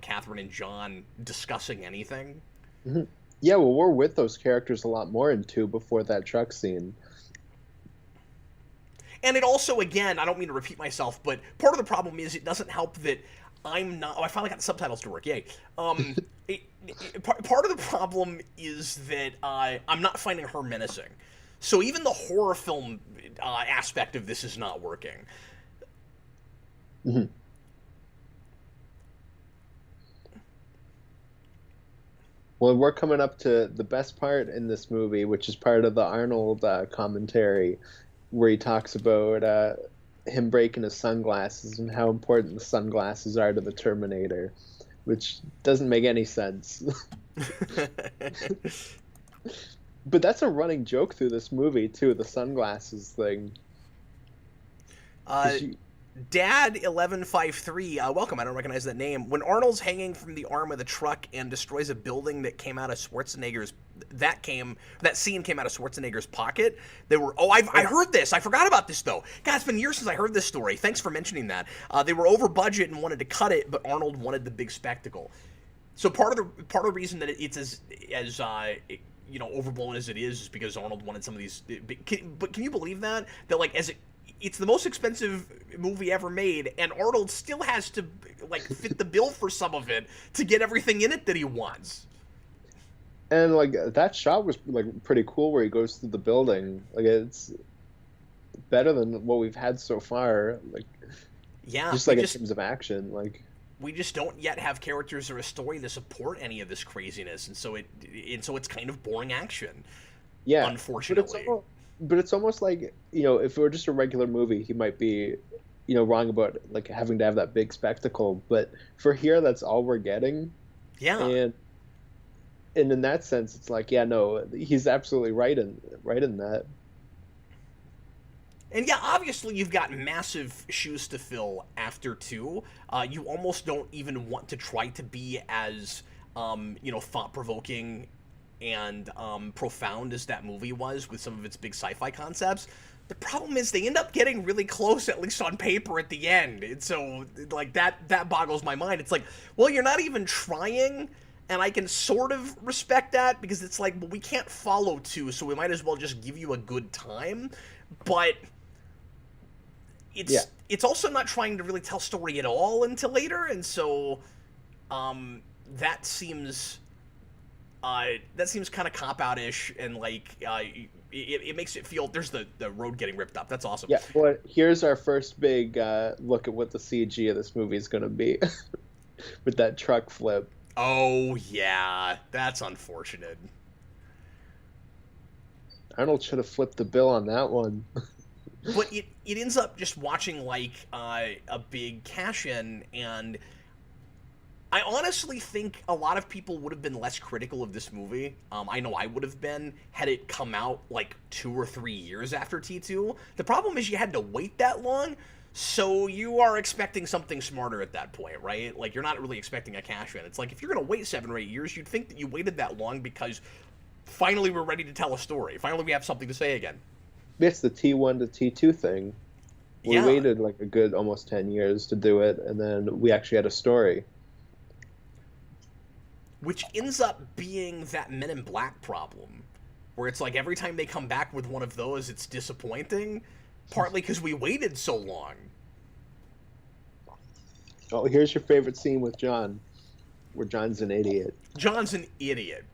Catherine and John discussing anything. Mhm. Yeah, well, we're with those characters a lot more in two before that truck scene. And it also, again, I don't mean to repeat myself, but part of the problem is it doesn't help that I'm not. Oh, I finally got the subtitles to work. Yay. Part of the problem is that I'm not finding her menacing. So even the horror film aspect of this is not working. Mhm. Well, we're coming up to the best part in this movie, which is part of the Arnold commentary, where he talks about him breaking his sunglasses and how important the sunglasses are to the Terminator, which doesn't make any sense. But that's a running joke through this movie too, the sunglasses thing. uh, 'Cause you, Dad1153, welcome. I don't recognize that name. When Arnold's hanging from the arm of the truck and destroys a building that came out of Schwarzenegger's, that scene came out of Schwarzenegger's pocket. They were, I heard this. I forgot about this though. God, it's been years since I heard this story. Thanks for mentioning that. They were over budget and wanted to cut it, but Arnold wanted the big spectacle. So part of the reason that it's as overblown as it is because Arnold wanted some of these. But can you believe that like as it's the most expensive movie ever made, and Arnold still has to like fit the bill for some of it to get everything in it that he wants. and like that shot was like pretty cool where he goes through the building. Like it's better than what we've had so far. Like Yeah, just like in terms of action, like we just don't yet have characters or a story to support any of this craziness, and so it's kind of boring action, yeah. unfortunately. But it's almost like if it were just a regular movie, he might be wrong about like having to have that big spectacle. But for here, that's all we're getting, Yeah. and in that sense, it's like yeah, no, he's absolutely right in that. And yeah, obviously you've got massive shoes to fill after 2. You almost don't even want to try to be as, thought-provoking and profound as that movie was with some of its big sci-fi concepts. The problem is they end up getting really close, at least on paper, at the end. And so, like, that boggles my mind. It's like, well, you're not even trying, and I can sort of respect that, because it's like, well, we can't follow 2, so we might as well just give you a good time. But Yeah. it's also not trying to really tell story at all until later, and so that seems that seems kind of cop-out-ish, and like it makes it feel there's the road getting ripped up. That's awesome. Yeah, but here's our first big look at what the CG of this movie is going to be with that truck flip. Oh yeah, that's unfortunate. Arnold should have flipped the bill on that one. But it ends up just watching like a big cash in, and I honestly think a lot of people would have been less critical of this movie. I know I would have been had it come out like 2 or 3 years after T2. The problem is you had to wait that long, so you are expecting something smarter at that point, right? Like you're not really expecting a cash in. It's like if you're gonna wait 7 or 8 years, you'd think that you waited that long because finally we're ready to tell a story. Finally we have something to say again. It's the T1 to T2 thing. We Yeah. waited like a good almost 10 years to do it, and then we actually had a story. Which ends up being that Men in Black problem, where it's like every time they come back with one of those, it's disappointing, partly because we waited so long. Oh, here's your favorite scene with John, where John's an idiot. John's an idiot.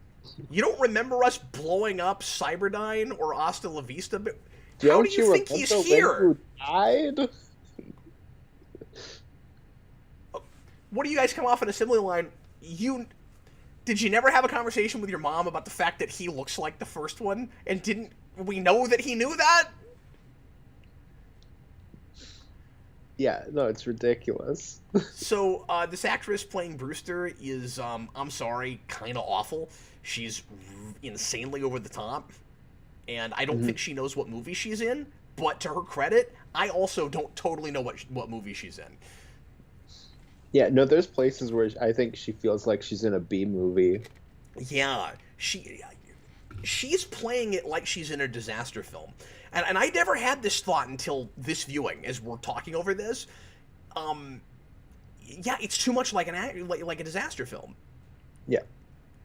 You don't remember us blowing up Cyberdyne or Hasta La Vista? But how do you think he's here? Who died? What do you guys come off an assembly line? Did you never have a conversation with your mom about the fact that he looks like the first one? And didn't we know that he knew that? Yeah, no, it's ridiculous. So, this actress playing Brewster is, I'm sorry, kind of awful. She's insanely over the top. And I don't think she knows what movie she's in. But to her credit, I also don't totally know what movie she's in. Yeah, no, there's places where I think she feels like she's in a B movie. Yeah, she's playing it like she's in a disaster film. And I never had this thought until this viewing, as we're talking over this. Yeah, it's too much like like a disaster film. Yeah.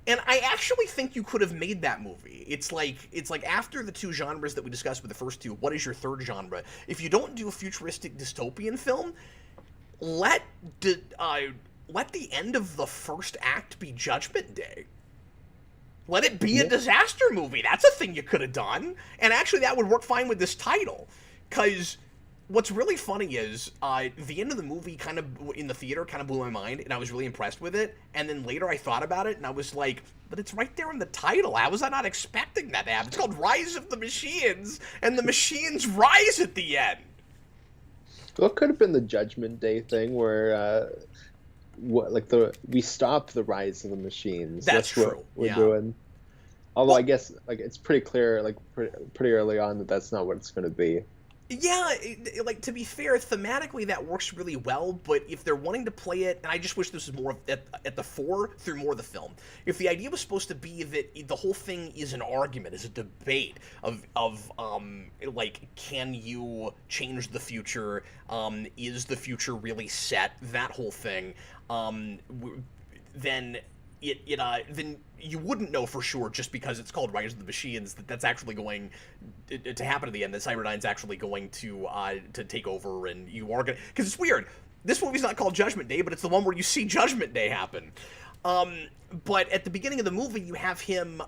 And I actually think you could have made that movie. It's like after the 2 genres that we discussed with the first 2, what is your third genre? If you don't do a futuristic dystopian film, let the end of the first act be Judgment Day. Let it be a disaster movie. That's a thing you could have done. And actually, that would work fine with this title. Because what's really funny is the end of the movie kind of, in the theater, kind of blew my mind. And I was really impressed with it. And then later I thought about it, and I was like, but it's right there in the title. How was I not expecting that to happen? It's called Rise of the Machines. And the machines rise at the end. Well, it could have been the Judgment Day thing where we stop the rise of the machines. That's true. What we're doing. Although I guess like it's pretty clear, like pretty early on, that that's not what it's going to be. Yeah, like, to be fair, thematically that works really well, but if they're wanting to play it, and I just wish this was more at the fore through more of the film. If the idea was supposed to be that the whole thing is an argument, is a debate of like, can you change the future? Is the future really set? That whole thing. Then then you wouldn't know for sure, just because it's called Rise of the Machines, that's actually going to happen at the end, that Cyberdyne's actually going to take over, and you are going to... Because it's weird. This movie's not called Judgment Day, but it's the one where you see Judgment Day happen. But at the beginning of the movie, you have him,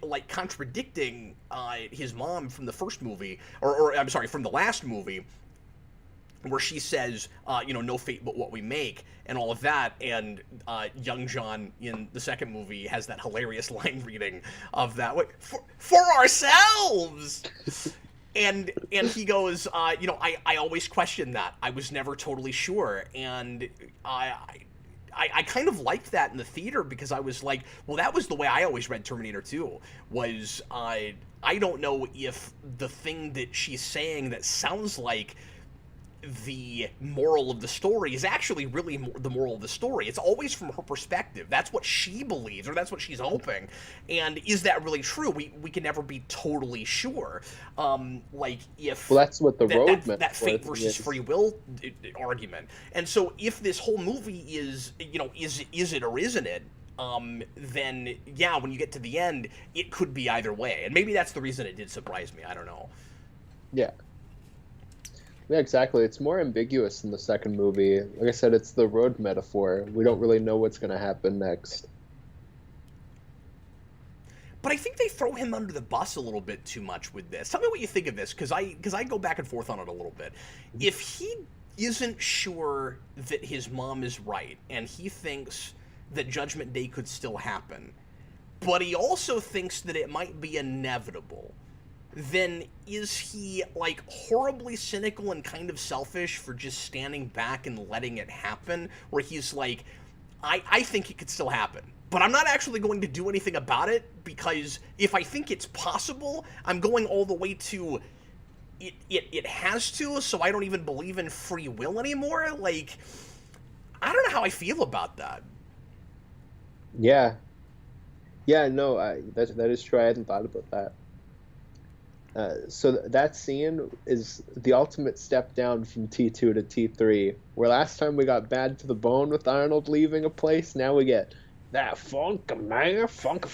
like, contradicting his mom from the first movie, or I'm sorry, from the last movie, where she says, no fate but what we make, and all of that, and young John in the second movie has that hilarious line reading of that, for ourselves! And he goes, I always questioned that. I was never totally sure, and I kind of liked that in the theater, because I was like, well, that was the way I always read Terminator 2, was, I don't know if the thing that she's saying that sounds like the moral of the story is actually really the moral of the story. It's always from her perspective. That's what she believes, or that's what she's hoping. And is that really true? We can never be totally sure. Like, if... Well, that's what the road meant. That fate versus free will argument. And so if this whole movie is, is it or isn't it, then, yeah, when you get to the end, it could be either way. And maybe that's the reason it did surprise me. I don't know. Yeah. Yeah, exactly. It's more ambiguous in the second movie. Like I said, it's the road metaphor. We don't really know what's going to happen next. they throw him under the bus a little bit too much with this? Tell me what you think of this, because I go back and forth on it a little bit. If he isn't sure that his mom is right, and he thinks that Judgment Day could still happen, but he also thinks that it might be inevitable, then is he, like, horribly cynical and kind of selfish for just standing back and letting it happen? Where he's like, I think it could still happen, but I'm not actually going to do anything about it, because if I think it's possible, I'm going all the way to it has to, so I don't even believe in free will anymore? Like, I don't know how I feel about that. Yeah. Yeah, no, that is true. I hadn't thought about that. So that scene is the ultimate step down from T2 to T3, where last time we got bad to the bone with Arnold leaving a place, now we get that funk man, funky.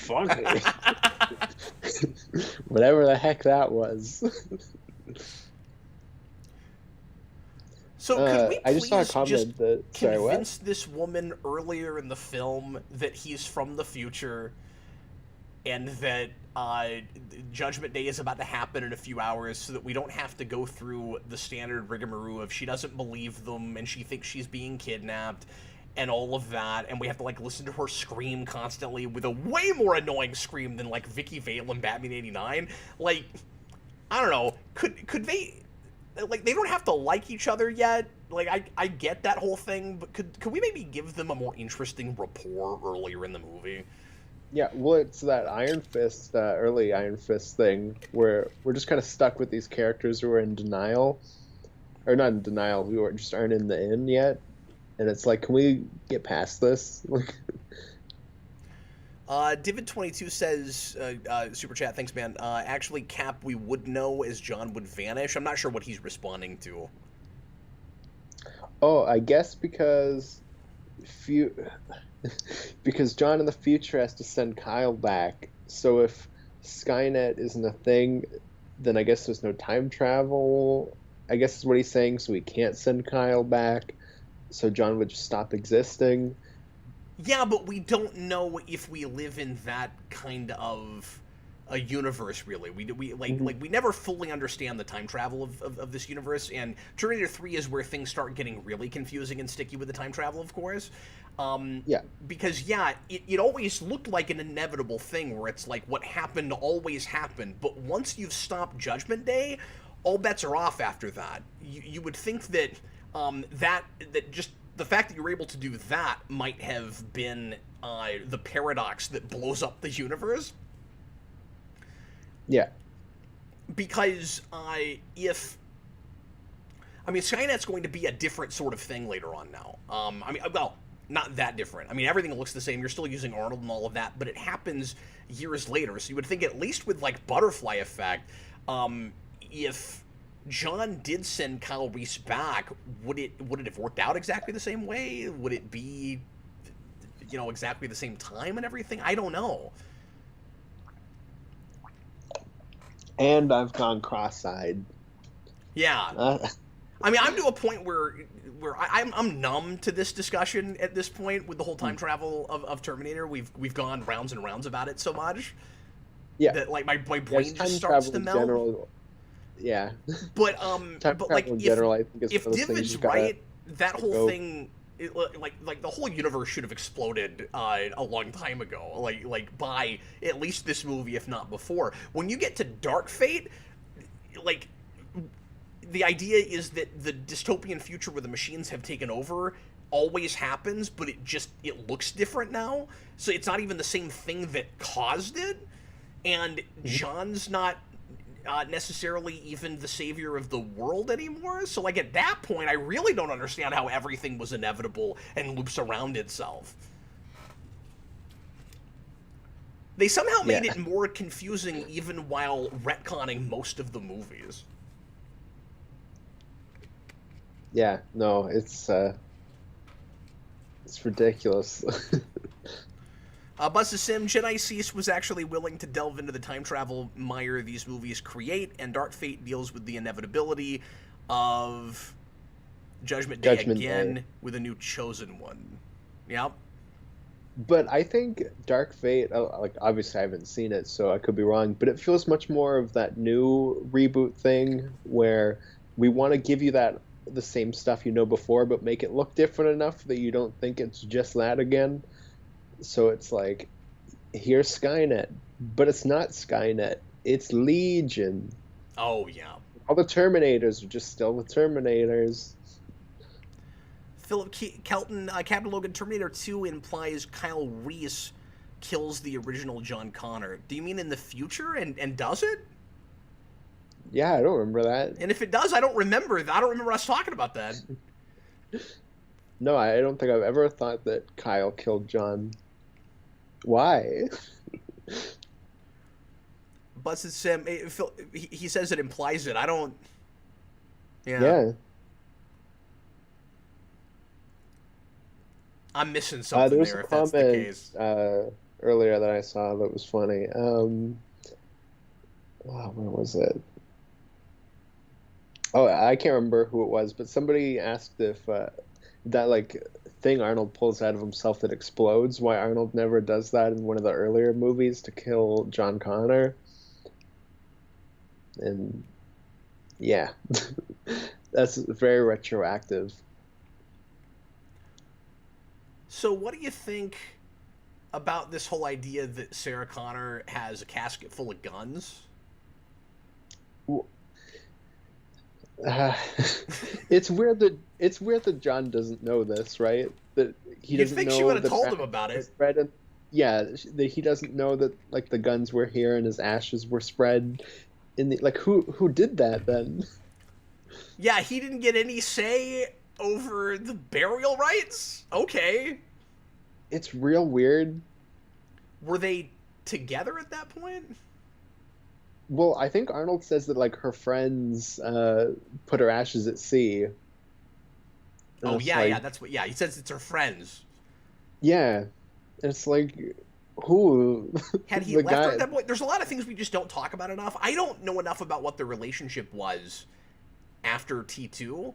Whatever the heck that was. So could we I just saw a please comment just that convince this woman earlier in the film that he's from the future, and that Judgment Day is about to happen in a few hours, so that we don't have to go through the standard rigmarole of she doesn't believe them and she thinks she's being kidnapped and all of that, and we have to, like, listen to her scream constantly with a way more annoying scream than, like, Vicky Vale in Batman 89. Like, I don't know, could they, like, they don't have to like each other yet. Like, I get that whole thing, but could we maybe give them a more interesting rapport earlier in the movie? Yeah, well, it's that Iron Fist, early Iron Fist thing, where we're just kind of stuck with these characters who are in denial, or not in denial, who just aren't in the in yet, and it's like, can we get past this? Divid22 says, super chat, thanks, man. Actually, Cap, we would know as John would vanish. I'm not sure what he's responding to. Oh, I guess because because John in the future has to send Kyle back. So if Skynet isn't a thing, then I guess there's no time travel. I guess is what he's saying. So he can't send Kyle back. So John would just stop existing. Yeah, but we don't know if we live in that kind of a universe, really. We never fully understand the time travel of this universe, and Terminator 3 is where things start getting really confusing and sticky with the time travel, of course. Yeah. Because, yeah, it always looked like an inevitable thing where it's like what happened always happened, but once you've stopped Judgment Day, all bets are off after that. You would think that that just the fact that you were able to do that might have been the paradox that blows up the universe. Yeah. Because if... I mean, Skynet's going to be a different sort of thing later on now. Well, not that different. I mean, everything looks the same. You're still using Arnold and all of that, but it happens years later. So you would think, at least with, like, Butterfly Effect, if John did send Kyle Reese back, would it have worked out exactly the same way? Would it be, exactly the same time and everything? I don't know. And I've gone cross-eyed. Yeah. I mean, I'm to a point where I'm numb to this discussion at this point with the whole time travel of Terminator. We've gone rounds and rounds about it so much. Yeah. That, like, my brain just starts to melt. General, yeah. But like, if Divid's right, that whole thing, like the whole universe should have exploded a long time ago. Like by at least this movie, if not before. When you get to Dark Fate, like, the idea is that the dystopian future where the machines have taken over always happens, but it looks different now. So it's not even the same thing that caused it, and John's not necessarily even the savior of the world anymore. So, like, at that point, I really don't understand how everything was inevitable and loops around itself. They somehow made it more confusing even while retconning most of the movies. Yeah, no, it's ridiculous. Buzz Sim, Jedi Cease was actually willing to delve into the time travel mire these movies create, and Dark Fate deals with the inevitability of Judgment Day again with a new chosen one. Yep. But I think Dark Fate, like obviously I haven't seen it, so I could be wrong, but it feels much more of that new reboot thing where we want to give you that the same stuff you know before, but make it look different enough that you don't think it's just that again. So it's like, here's Skynet, but it's not Skynet. It's Legion. Oh yeah. All the Terminators are just still the Terminators. Kelton, Captain Logan, Terminator 2 implies Kyle Reese kills the original John Connor. Do you mean in the future, and does it? Yeah, I don't remember that. And if it does, I don't remember. I don't remember us talking about that. No, I don't think I've ever thought that Kyle killed John. Why? Busted Sim. He says it implies it. I don't. Yeah. Yeah. I'm missing There something was there a if that's the comment case. earlier that I saw that was funny. Where was it? Oh, I can't remember who it was, but somebody asked if that like thing Arnold pulls out of himself that explodes, why Arnold never does that in one of the earlier movies to kill John Connor. And yeah, that's very retroactive. So, what do you think about this whole idea that Sarah Connor has a casket full of guns? Uh, it's weird that John doesn't know this, right? That he You'd doesn't think know she would have that told him about it. spread and yeah, that he doesn't know that like the guns were here and his ashes were spread in the like who did that then? Yeah, he didn't get any say over the burial rites? Okay. It's real weird. Were they together at that point? Well, I think Arnold says that like her friends put her ashes at sea. And Oh, it's yeah, like, that's what. Yeah, he says it's her friends. yeah. It's like who Had he the left her guy at that point? There's a lot of things we just don't talk about enough. I don't know enough about what their relationship was after T2.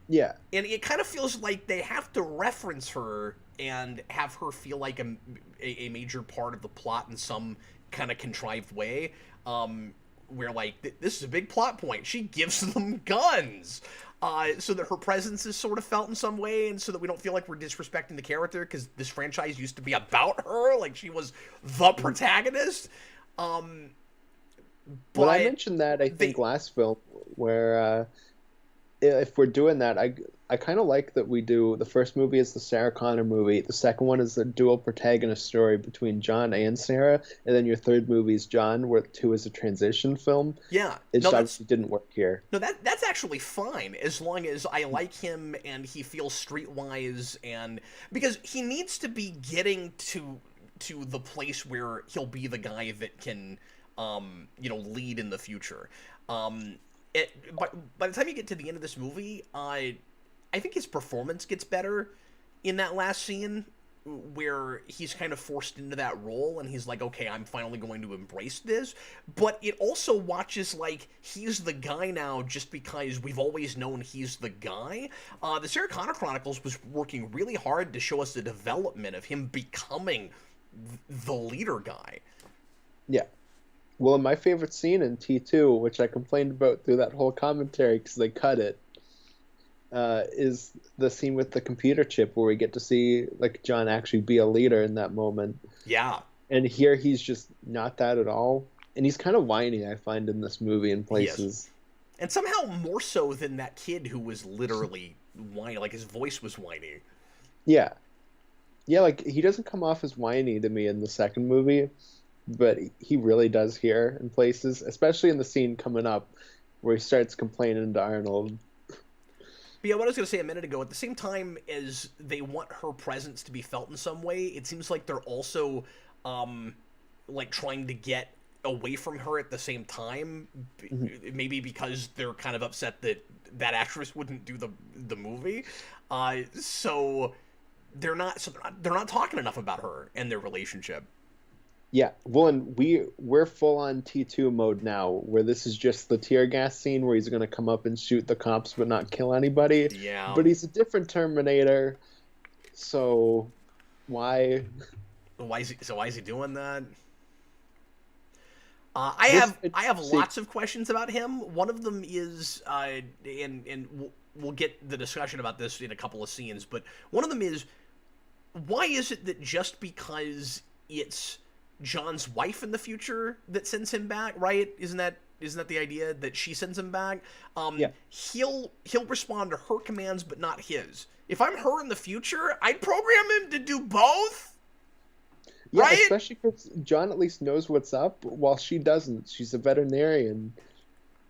yeah. And it kind of feels like they have to reference her and have her feel like a major part of the plot in some kind of contrived way. Where, like, this is a big plot point. She gives them guns. So that her presence is sort of felt in some way, and so that we don't feel like we're disrespecting the character, because this franchise used to be about her. Like, she was the protagonist. But Well, I mentioned that I think last film where if we're doing that, I kind of like that we do the first movie is the Sarah Connor movie, the second one is the dual protagonist story between John and Sarah, and then your third movie is John, where two is a transition film. yeah, It no, just obviously didn't work here. no, that's actually fine as long as I like him and he feels streetwise, and because he needs to be getting to the place where he'll be the guy that can lead in the future. By the time you get to the end of this movie, I think his performance gets better in that last scene where he's kind of forced into that role and he's like, okay, I'm finally going to embrace this. But it also watches like he's the guy now just because we've always known he's the guy. The Sarah Connor Chronicles was working really hard to show us the development of him becoming the leader guy. Yeah. Well, my favorite scene in T2, which I complained about through that whole commentary because they cut it, is the scene with the computer chip where we get to see like John actually be a leader in that moment. Yeah. And here he's just not that at all. And he's kind of whiny, I find, in this movie in places. And somehow more so than that kid who was literally whiny, like his voice was whiny. Yeah. Yeah, like he doesn't come off as whiny to me in the second movie, but he really does here in places, especially in the scene coming up where he starts complaining to Arnold. But yeah, what I was going to say a minute ago, at the same time as they want her presence to be felt in some way, it seems like they're also, like, trying to get away from her at the same time. Maybe because they're kind of upset that that actress wouldn't do the movie. So they're not talking enough about her and their relationship. Yeah, well, and we're full on T2 mode now, where this is just the tear gas scene where he's going to come up and shoot the cops but not kill anybody. Yeah. But he's a different Terminator, so Why? Why is he doing that? I This have I have see, lots of questions about him. One of them is, and we'll get the discussion about this in a couple of scenes, but one of them is, why is it that just because it's John's wife in the future that sends him back, right? Isn't that the idea that she sends him back? yeah, He'll respond to her commands, but not his. If I'm her in the future, I'd program him to do both, yeah. right? Especially because John at least knows what's up, while she doesn't. She's a veterinarian.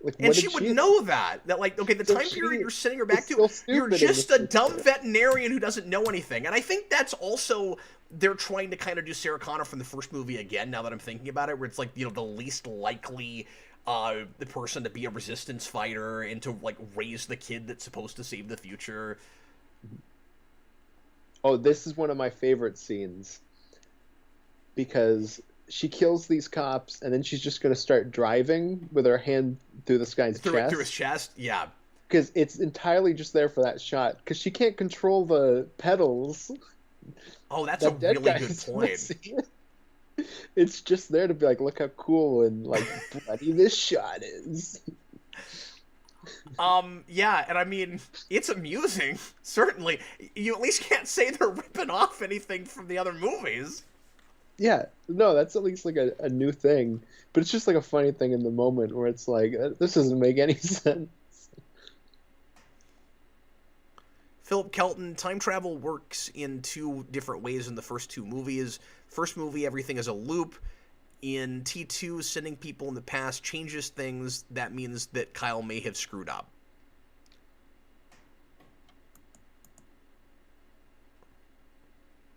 Like, And what she did would she? know that, like, okay, the So time period she you're sending her is back to, still you're stupid in the just a dumb future. veterinarian who doesn't know anything. And I think that's also, they're trying to kind of do Sarah Connor from the first movie again, now that I'm thinking about it, where it's like, the least likely the person to be a resistance fighter and to, like, raise the kid that's supposed to save the future. Oh, this is one of my favorite scenes because she kills these cops and then she's just going to start driving with her hand through this guy's Through his chest chest, yeah. because it's entirely just there for that shot because she can't control the pedals. Oh, that's a That dead really guy good is point. missing. It's just there to be like, look how cool and like bloody this shot is. Yeah, and I mean, it's amusing, certainly. You at least can't say they're ripping off anything from the other movies. Yeah, no, that's at least like a new thing, but it's just like a funny thing in the moment where it's like, this doesn't make any sense. Philip Kelton, time travel works in two different ways in the first two movies. First movie, everything is a loop. In T2, sending people in the past changes things. That means that Kyle may have screwed up.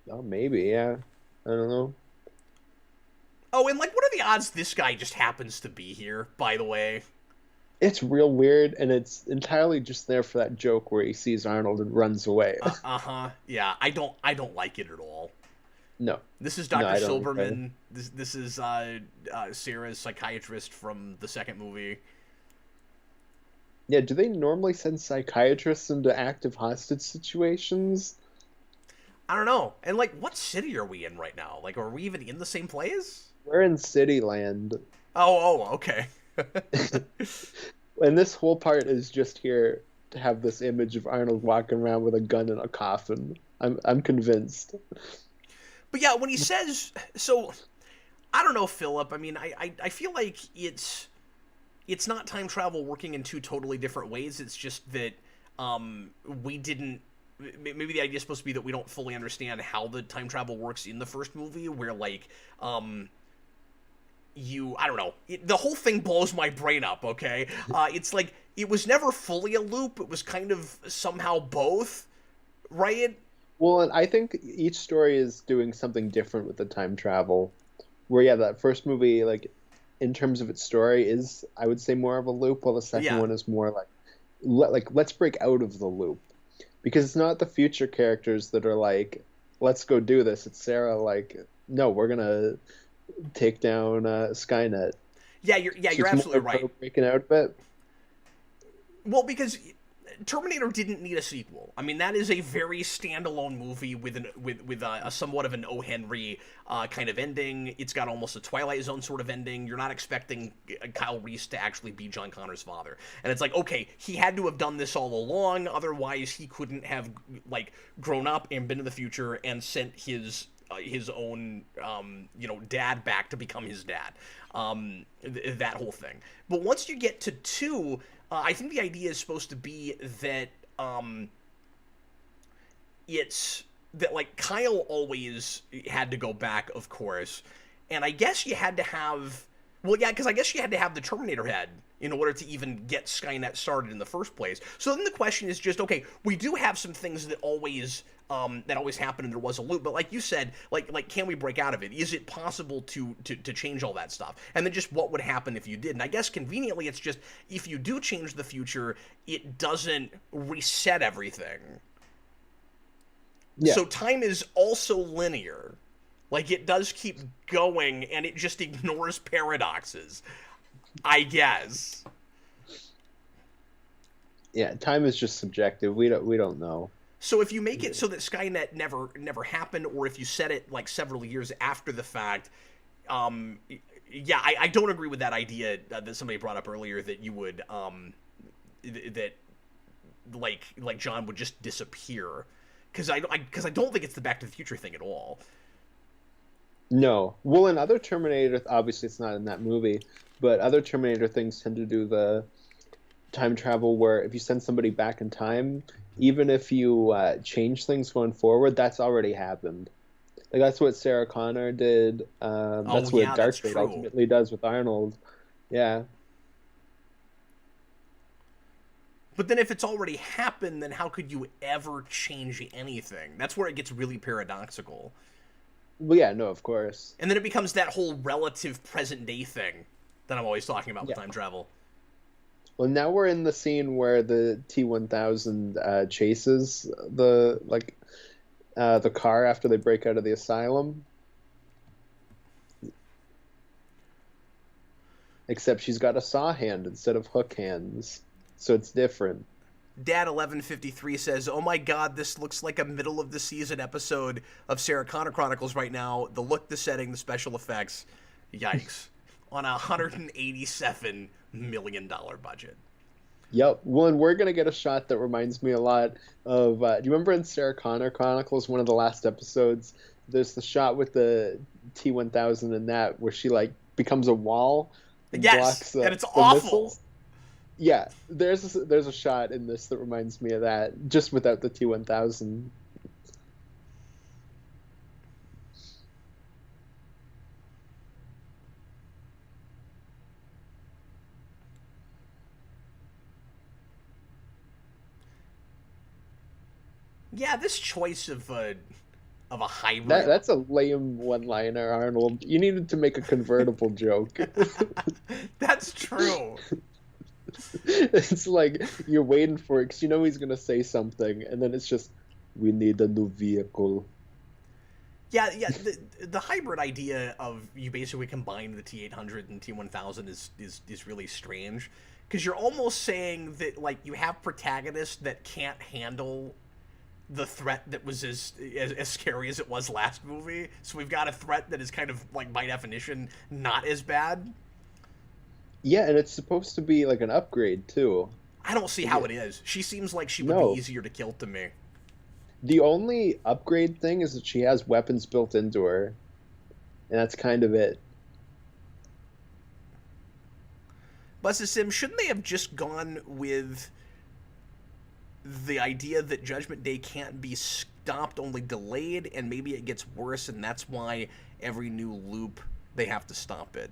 Oh, maybe, yeah. I don't know. Oh, and like, what are the odds this guy just happens to be here, by the way? It's real weird, and it's entirely just there for that joke where he sees Arnold and runs away. Uh-huh. Yeah, I don't like it at all. No, This is no, Dr. I don't either. Silberman. This is Sarah's psychiatrist from the second movie. Yeah, do they normally send psychiatrists into active hostage situations? I don't know. And like, what city are we in right now? Like, are we even in the same place? We're in Cityland, Okay. and this whole part is just here to have this image of Arnold walking around with a gun in a coffin. I'm convinced. But yeah, when he says, so I don't know, Philip. I mean, I feel like it's not time travel working in two totally different ways. It's just that we didn't. Maybe the idea is supposed to be that we don't fully understand how the time travel works in the first movie, where like I don't know, the whole thing blows my brain up. Okay, it's like it was never fully a loop. It was kind of somehow both, right? Well, and I think each story is doing something different with the time travel. Where yeah, that first movie, like in terms of its story, is I would say more of a loop, while the second Yeah. one is more like let's break out of the loop because it's not the future characters that are like let's go do this. It's Sarah like no, we're gonna take down Skynet. So You're it's more absolutely of her right. breaking out a bit. Well, because Terminator didn't need a sequel. I mean, that is a very standalone movie with a somewhat of an O. Henry kind of ending. It's got almost a Twilight Zone sort of ending. You're not expecting Kyle Reese to actually be John Connor's father, and it's like, okay, he had to have done this all along. Otherwise, he couldn't have like grown up and been in the future and sent his own dad back to become his dad, that whole thing. But once you get to two, I think the idea is supposed to be that it's that like Kyle always had to go back, of course, and I guess you had to have, well, yeah, because I guess you had to have the Terminator head in order to even get Skynet started in the first place. So then the question is just, okay, we do have some things that always happen and there was a loop, but like you said, like can we break out of it? Is it possible to change all that stuff? And then just what would happen if you did? And I guess conveniently it's just if you do change the future, it doesn't reset everything. Yeah, So time is also linear. Like it does keep going and it just ignores paradoxes, I guess. yeah. Time is just subjective. We don't know. So if you make it so that Skynet never happened, or if you set it like several years after the fact, um, yeah, I don't agree with that idea that somebody brought up earlier that you would that like John would just disappear, because I don't think it's the Back to the Future thing at all. No. Well, in other Terminator, obviously it's not in that movie, but other Terminator things tend to do the time travel where if you send somebody back in time, even if you change things going forward, that's already happened. Like that's what Sarah Connor did. Oh That's what yeah, that's Dark Fate true. ultimately does with Arnold. Yeah. But then if it's already happened, then how could you ever change anything? That's where it gets really paradoxical. Well, yeah, no, of course. And then it becomes that whole relative present day thing that I'm always talking about with Yeah. time travel. Well, now we're in the scene where the T-1000 chases the car after they break out of the asylum. Except she's got a saw hand instead of hook hands, so it's different. Dad 1153 says, "Oh my God, this looks like a middle of the season episode of Sarah Connor Chronicles right now. The look, the setting, the special effects, yikes!" On a $187 million budget. Yep. Well, and we're gonna get a shot that reminds me a lot of. Do you remember in Sarah Connor Chronicles, one of the last episodes? There's the shot with the T-1000 in that where she like becomes a wall and Yes, blocks and it's the awful. missiles. Yeah, there's a shot in this that reminds me of that, just without the T-1000. Yeah, this choice of a That hybrid. that's a lame one-liner, Arnold. You needed to make a convertible joke. That's true. It's like you're waiting for it because you know he's gonna say something, and then it's just, "We need a new vehicle." Yeah. The hybrid idea of you basically combine the T800 and T1000 is really strange, because you're almost saying that like you have protagonists that can't handle the threat that was as scary as it was last movie. So we've got a threat that is kind of like by definition not as bad. Yeah, and it's supposed to be like an upgrade too. I don't see how it is. She seems like she would be No, easier to kill to me. the only upgrade thing is that she has weapons built into her, and that's kind of it. Busta Sim, shouldn't they have just gone with the idea that Judgment Day can't be stopped, only delayed, and maybe it gets worse, and that's why every new loop they have to stop it?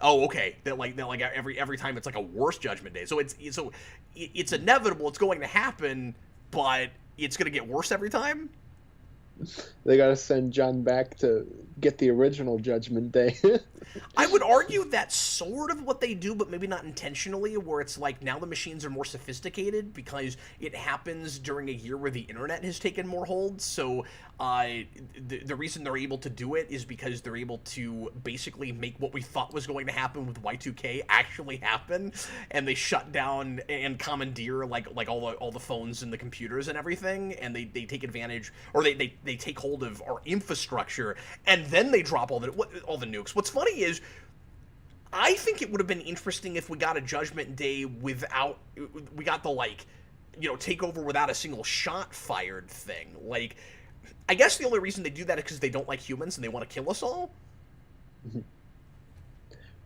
Oh, okay. That like every time it's like a worse Judgment Day. So it's inevitable. It's going to happen, but it's going to get worse every time. They gotta send John back to get the original Judgment Day. I would argue that's sort of what they do, but maybe not intentionally, where it's like now the machines are more sophisticated because it happens during a year where the internet has taken more hold. So the reason they're able to do it is because they're able to basically make what we thought was going to happen with Y2K actually happen, and they shut down and commandeer like all the phones and the computers and everything, and they take advantage, or they take hold of our infrastructure, and then they drop all the nukes. What's funny is I think it would have been interesting if we got a Judgment Day without we got the takeover without a single shot fired thing. Like, I guess the only reason they do that is because they don't like humans and they want to kill us all.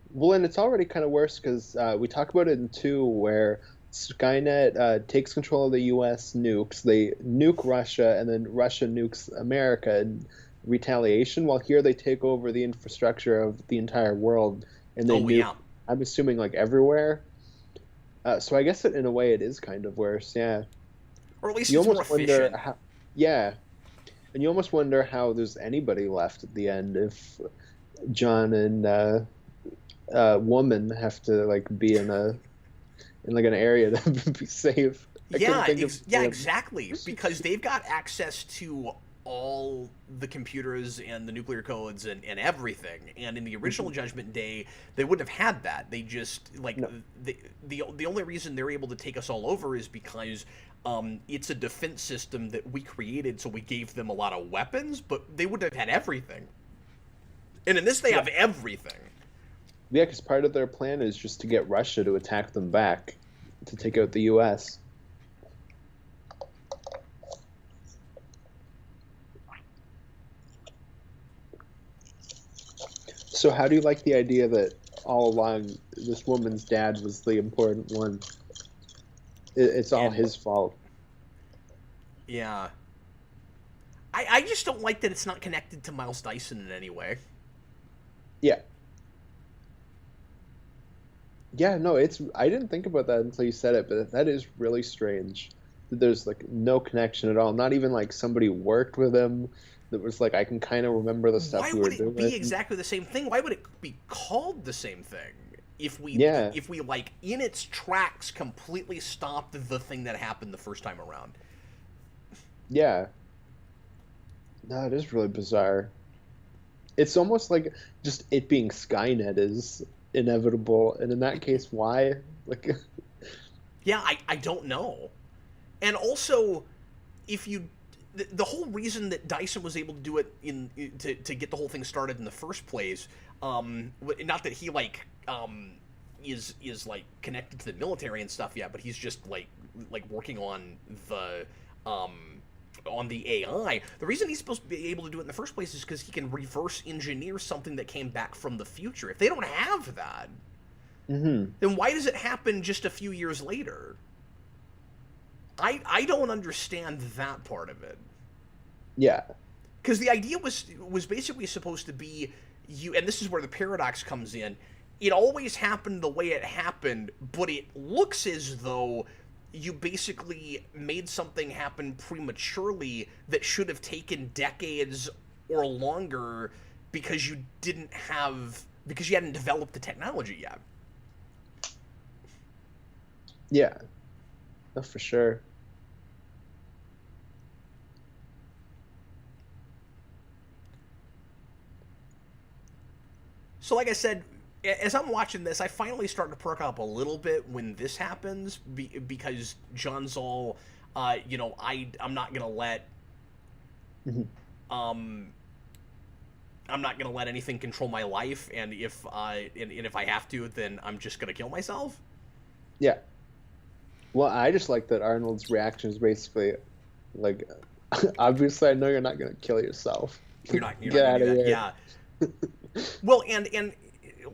Well, and it's already kind of worse because we talk about it in 2, where Skynet takes control of the U.S. nukes. They nuke Russia, and then Russia nukes America in retaliation. While here they take over the infrastructure of the entire world, and they Oh nuke, yeah, I'm assuming, like everywhere. So I guess in a way it is kind of worse, yeah. or at least You it's more almost wonder efficient. how, yeah, and you almost wonder how there's anybody left at the end if John and woman have to like be in like an area to be safe. I couldn't Yeah, think of yeah, exactly. Because they've got access to all the computers and the nuclear codes and everything. And in the original Judgment Day, they wouldn't have had that. They just, like, No. the only reason they're able to take us all over is because it's a defense system that we created, so we gave them a lot of weapons, but they wouldn't have had everything. And in this, they have everything. Yeah, because part of their plan is just to get Russia to attack them back, to take out the U.S. So how do you like the idea that all along this woman's dad was the important one? It's all his fault. Yeah. I just don't like that it's not connected to Miles Dyson in any way. Yeah. Yeah, no, I didn't think about that until you said it, but that is really strange. There's like no connection at all. Not even like somebody worked with him that was like, I can kind of remember the stuff we were doing. Why would it be exactly the same thing? Why would it be called the same thing? If we like in its tracks completely stopped the thing that happened the first time around. Yeah. No, it is really bizarre. It's almost like just it being Skynet is inevitable, and in that case, why? Like, yeah, I don't know. And also, if you, the whole reason that Dyson was able to do it to get the whole thing started in the first place, not that he like is like connected to the military and stuff yet, but he's just like working on the AI. The reason he's supposed to be able to do it in the first place is because he can reverse engineer something that came back from the future. If they don't have that, then why does it happen just a few years later? I don't understand that part of it. Yeah. Because the idea was basically supposed to be and this is where the paradox comes in. It always happened the way it happened, but it looks as though you basically made something happen prematurely that should have taken decades or longer because you hadn't developed the technology yet. Yeah. That's for sure. So like I said, as I'm watching this, I finally start to perk up a little bit when this happens because John's all, I'm not gonna let, I'm not gonna let anything control my life, and if I have to, then I'm just gonna kill myself. Yeah. Well, I just like that Arnold's reaction is basically like, obviously, I know you're not gonna kill yourself. You're not Get gonna out do of that. here. Yeah. Well, and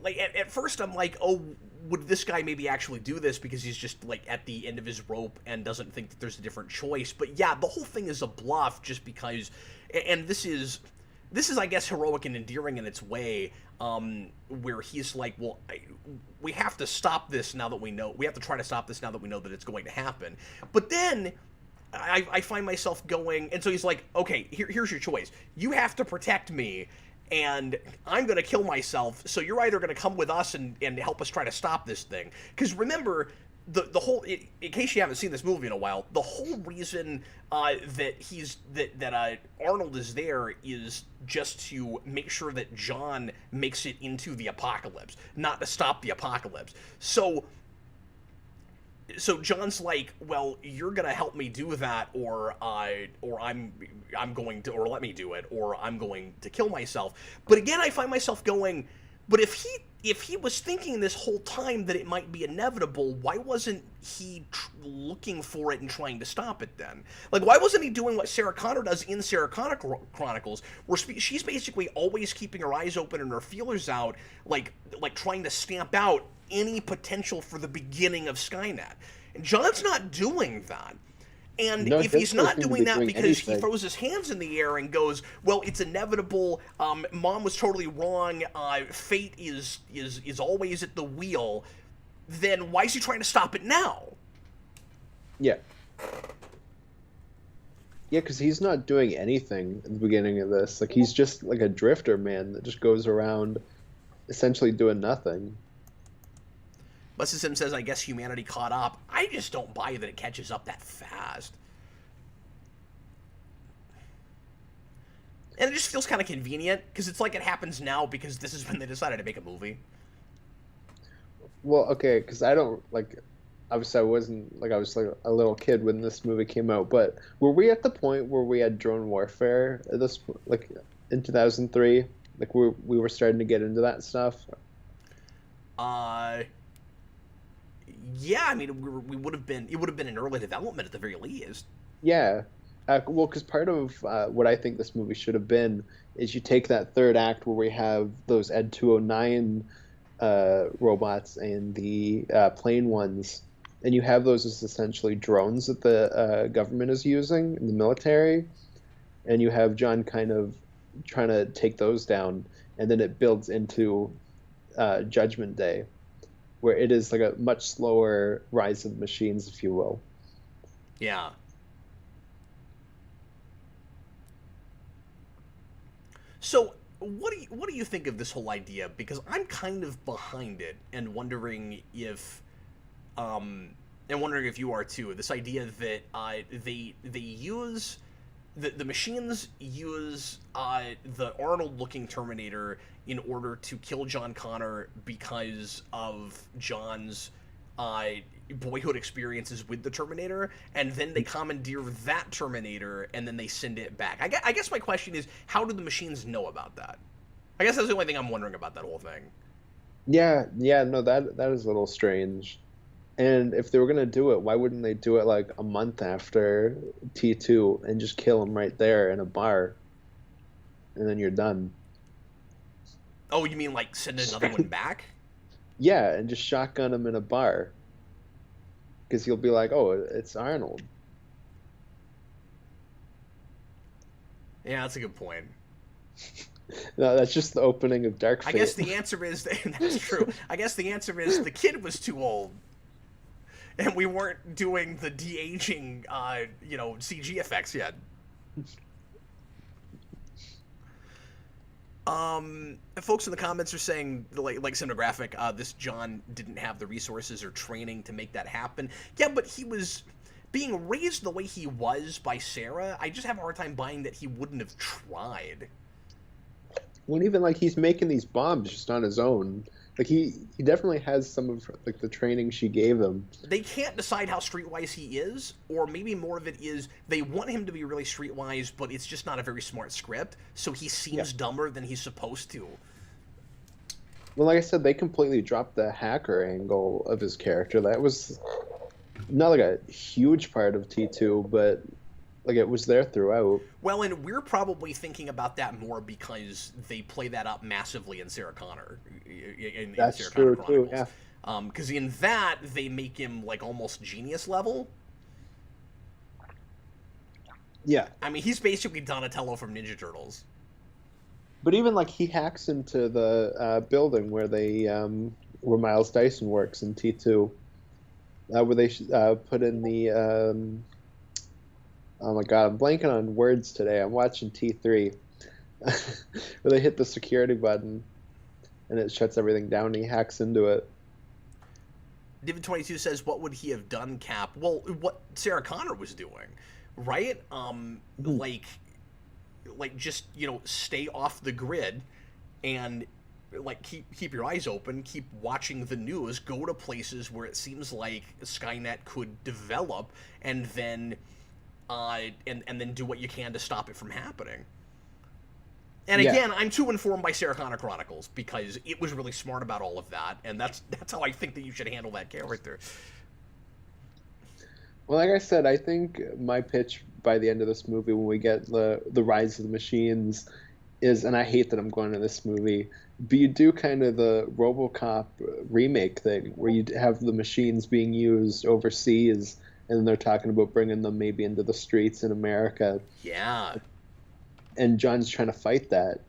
like at first I'm like, oh, would this guy maybe actually do this because he's just like at the end of his rope and doesn't think that there's a different choice? But yeah, the whole thing is a bluff just because, and this is I guess heroic and endearing in its way, where he's like, well, we have to stop this now that we know, we have to try to stop this now that we know that it's going to happen. But then I find myself going, and so he's like, okay, here's your choice. You have to protect me, and I'm going to kill myself, so you're either going to come with us and help us try to stop this thing. Because remember, the whole, in case you haven't seen this movie in a while, the whole reason that Arnold is there is just to make sure that John makes it into the apocalypse, not to stop the apocalypse. So John's like, well, you're gonna help me do that, or I'm going to, or let me do it, or I'm going to kill myself. But again, I find myself going, but if he was thinking this whole time that it might be inevitable, why wasn't he looking for it and trying to stop it then? Like, why wasn't he doing what Sarah Connor does in Sarah Connor Chronicles, where she's basically always keeping her eyes open and her feelers out, like trying to stamp out any potential for the beginning of Skynet. And John's not doing that. And No, if he's not doing that because he anything. throws his hands in the air and goes, well, it's inevitable, Mom was totally wrong, fate is always at the wheel, then why is he trying to stop it now? Yeah. Yeah, because he's not doing anything at the beginning of this. Like, he's just like a drifter man that just goes around essentially doing nothing. Sim says, I guess humanity caught up. I just don't buy that it catches up that fast. And it just feels kind of convenient, because it's like it happens now because this is when they decided to make a movie. Well, okay, because I don't like. Obviously, I wasn't like I was like a little kid when this movie came out. But were we at the point where we had drone warfare at this like in 2003? Like we were starting to get into that stuff. Uh, yeah, I mean, we would have been, it would have been in early development at the very least. Yeah. Well, because part of what I think this movie should have been is you take that third act where we have those Ed 209 robots and the plane ones, and you have those as essentially drones that the government is using in the military, and you have John kind of trying to take those down, and then it builds into Judgment Day, where it is like a much slower rise of the machines, if you will. Yeah. So, what do you think of this whole idea? Because I'm kind of behind it and wondering if you are too. This idea that they use the machines use the Arnold-looking Terminator in order to kill John Connor because of John's uh, boyhood experiences with the Terminator, and then they commandeer that Terminator and then they send it back. I guess my question is, how do the machines know about that? I guess that's the only thing I'm wondering about that whole thing. Yeah, yeah, no, that is a little strange. And if they were gonna do it, why wouldn't they do it like a month after T2 and just kill him right there in a bar, and then you're done? Oh, you mean like send another one back? Yeah, and just shotgun him in a bar, because you'll be like, oh, it's Arnold. Yeah, that's a good point. No, that's just the opening of Dark I Fate. guess the answer is that's true. I guess the answer is the kid was too old, and we weren't doing the de-aging, CG effects yet. Folks in the comments are saying, like Cinematographic, this John didn't have the resources or training to make that happen. Yeah, but he was being raised the way he was by Sarah. I just have a hard time buying that he wouldn't have tried. When even like he's making these bombs just on his own. Like he definitely has some of like the training she gave him. They can't decide how streetwise he is, or maybe more of it is they want him to be really streetwise, but it's just not a very smart script, so he seems dumber than he's supposed to. Well, like I said, they completely dropped the hacker angle of his character. That was not like a huge part of T2, but like it was there throughout. Well, and we're probably thinking about that more because they play that up massively in Sarah Connor. In That's Sarah true Connor too. Chronicles. Yeah. Because in that, they make him like almost genius level. Yeah. I mean, he's basically Donatello from Ninja Turtles. But even like he hacks into the building where they where Miles Dyson works in T2, where they put in the oh my god, I'm blanking on words today. I'm watching T3, where they hit the security button and it shuts everything down. And he hacks into it. Divid22 says, "What would he have done, Cap?" Well, what Sarah Connor was doing, right? Like just stay off the grid, and like keep your eyes open, keep watching the news, go to places where it seems like Skynet could develop, and then and then do what you can to stop it from happening. And again, I'm too informed by Sarah Connor Chronicles because it was really smart about all of that, and that's how I think that you should handle that character. Well, like I said, I think my pitch by the end of this movie, when we get the rise of the machines, is, and I hate that I'm going to this movie, but you do kind of the RoboCop remake thing where you have the machines being used overseas, and then they're talking about bringing them maybe into the streets in America. Yeah. And John's trying to fight that.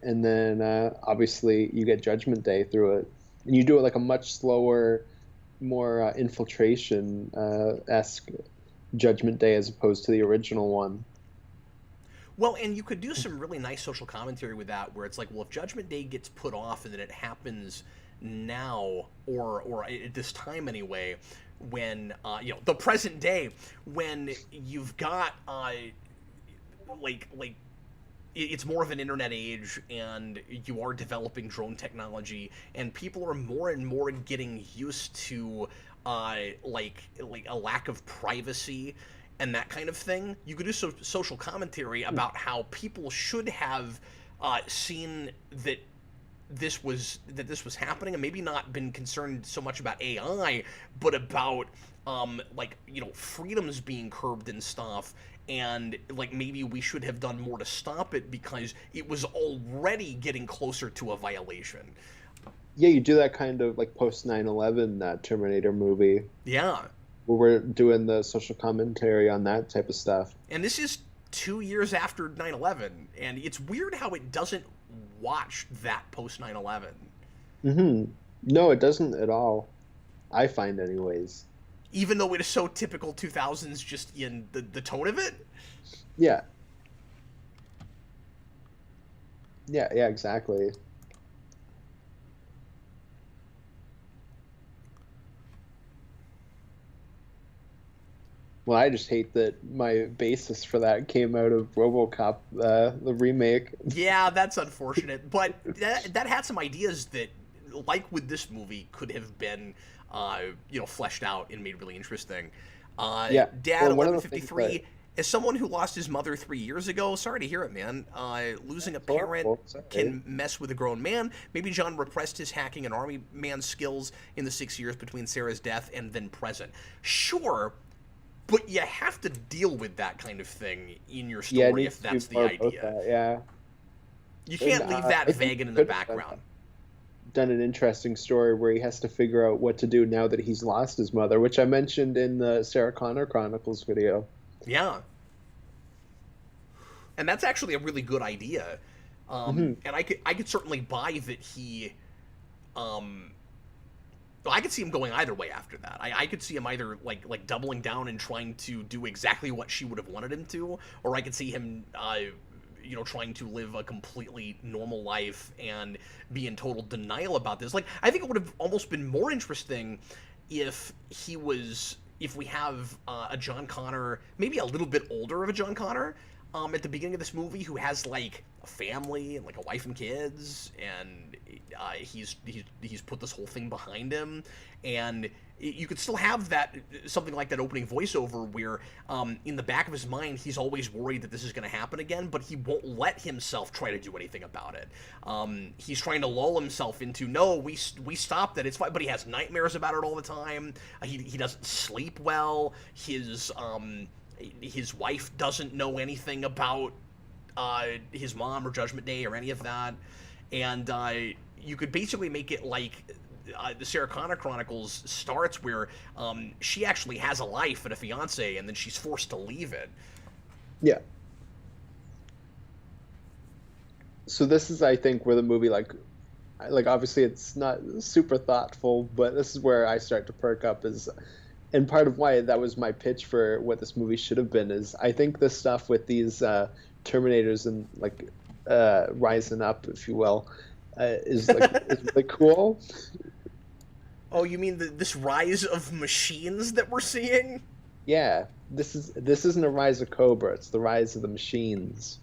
And then obviously you get Judgment Day through it. And you do it like a much slower, more infiltration-esque Judgment Day as opposed to the original one. Well, and you could do some really nice social commentary with that, where it's like, well, if Judgment Day gets put off and then it happens now, or at this time anyway, when the present day, when you've got like it's more of an internet age, and you are developing drone technology, and people are more and more getting used to like a lack of privacy and that kind of thing. You could do social commentary about how people should have seen that this was happening, and maybe not been concerned so much about AI, but about freedoms being curbed and stuff, and like maybe we should have done more to stop it because it was already getting closer to a violation. Yeah, you do that kind of like post 9/11 Terminator movie Yeah, where we're doing the social commentary on that type of stuff. and this is 2 years after 9/11, and it's weird how it doesn't watch that post 9/11. No, it doesn't at all. I find, anyways. Even though it is so typical 2000s just in the tone of it. Yeah. Yeah, exactly. Well, I just hate that my basis for that came out of RoboCop, the remake. Yeah, that's unfortunate, but that had some ideas that, like with this movie, could have been fleshed out and made really interesting. Yeah. Dad Well, one of the things 1153, as someone who lost his mother 3 years ago, sorry to hear it, man. Losing a parent can mess with a grown man. Maybe John repressed his hacking and army man skills in the 6 years between Sarah's death and then present. Sure, but you have to deal with that kind of thing in your story if that's the idea. That, yeah. You can't leave that vague and in the background. Done an interesting story where he has to figure out what to do now that he's lost his mother, which I mentioned in the Sarah Connor Chronicles video. Yeah. And that's actually a really good idea. And I could certainly buy that he I could see him going either way after that. I could see him either like doubling down and trying to do exactly what she would have wanted him to, or I could see him trying to live a completely normal life and be in total denial about this. Like, I think it would have almost been more interesting if we have a John Connor, maybe a little bit older of a John Connor, at the beginning of this movie, who has like a family and like a wife and kids, and he's put this whole thing behind him, and you could still have that, something like that opening voiceover where in the back of his mind he's always worried that this is going to happen again, but he won't let himself try to do anything about it. He's trying to lull himself into, no, we stopped it, it's fine, but he has nightmares about it all the time. He doesn't sleep well. His wife doesn't know anything about his mom or Judgment Day or any of that, and you could basically make it like the Sarah Connor Chronicles starts, where she actually has a life and a fiance, and then she's forced to leave it. Yeah. So this is, I think, where the movie, like obviously it's not super thoughtful, but this is where I start to perk up, and part of why that was my pitch for what this movie should have been is I think this stuff with these Terminators and like rising up, if you will, is really cool. Oh, you mean this rise of machines that we're seeing? Yeah, this isn't a rise of Cobra; it's the rise of the machines.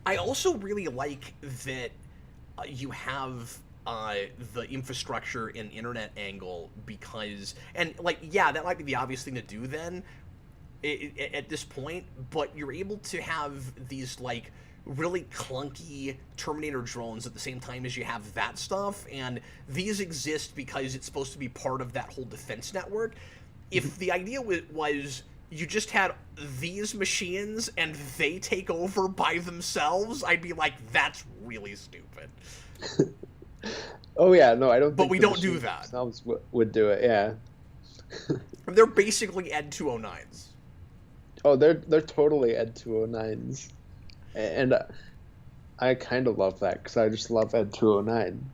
I also really like that you have the infrastructure and internet angle, because, and like, yeah, that might be the obvious thing to do then at this point, but you're able to have these like really clunky Terminator drones at the same time as you have that stuff, and these exist because it's supposed to be part of that whole defense network. If the idea was you just had these machines and they take over by themselves, I'd be like, that's really stupid. Oh yeah, no, I don't. But think we the don't do machines that. Themselves would do it, yeah. They're basically Ed 209s. Oh, they're totally Ed 209s. And I kind of love that because I just love Ed 209.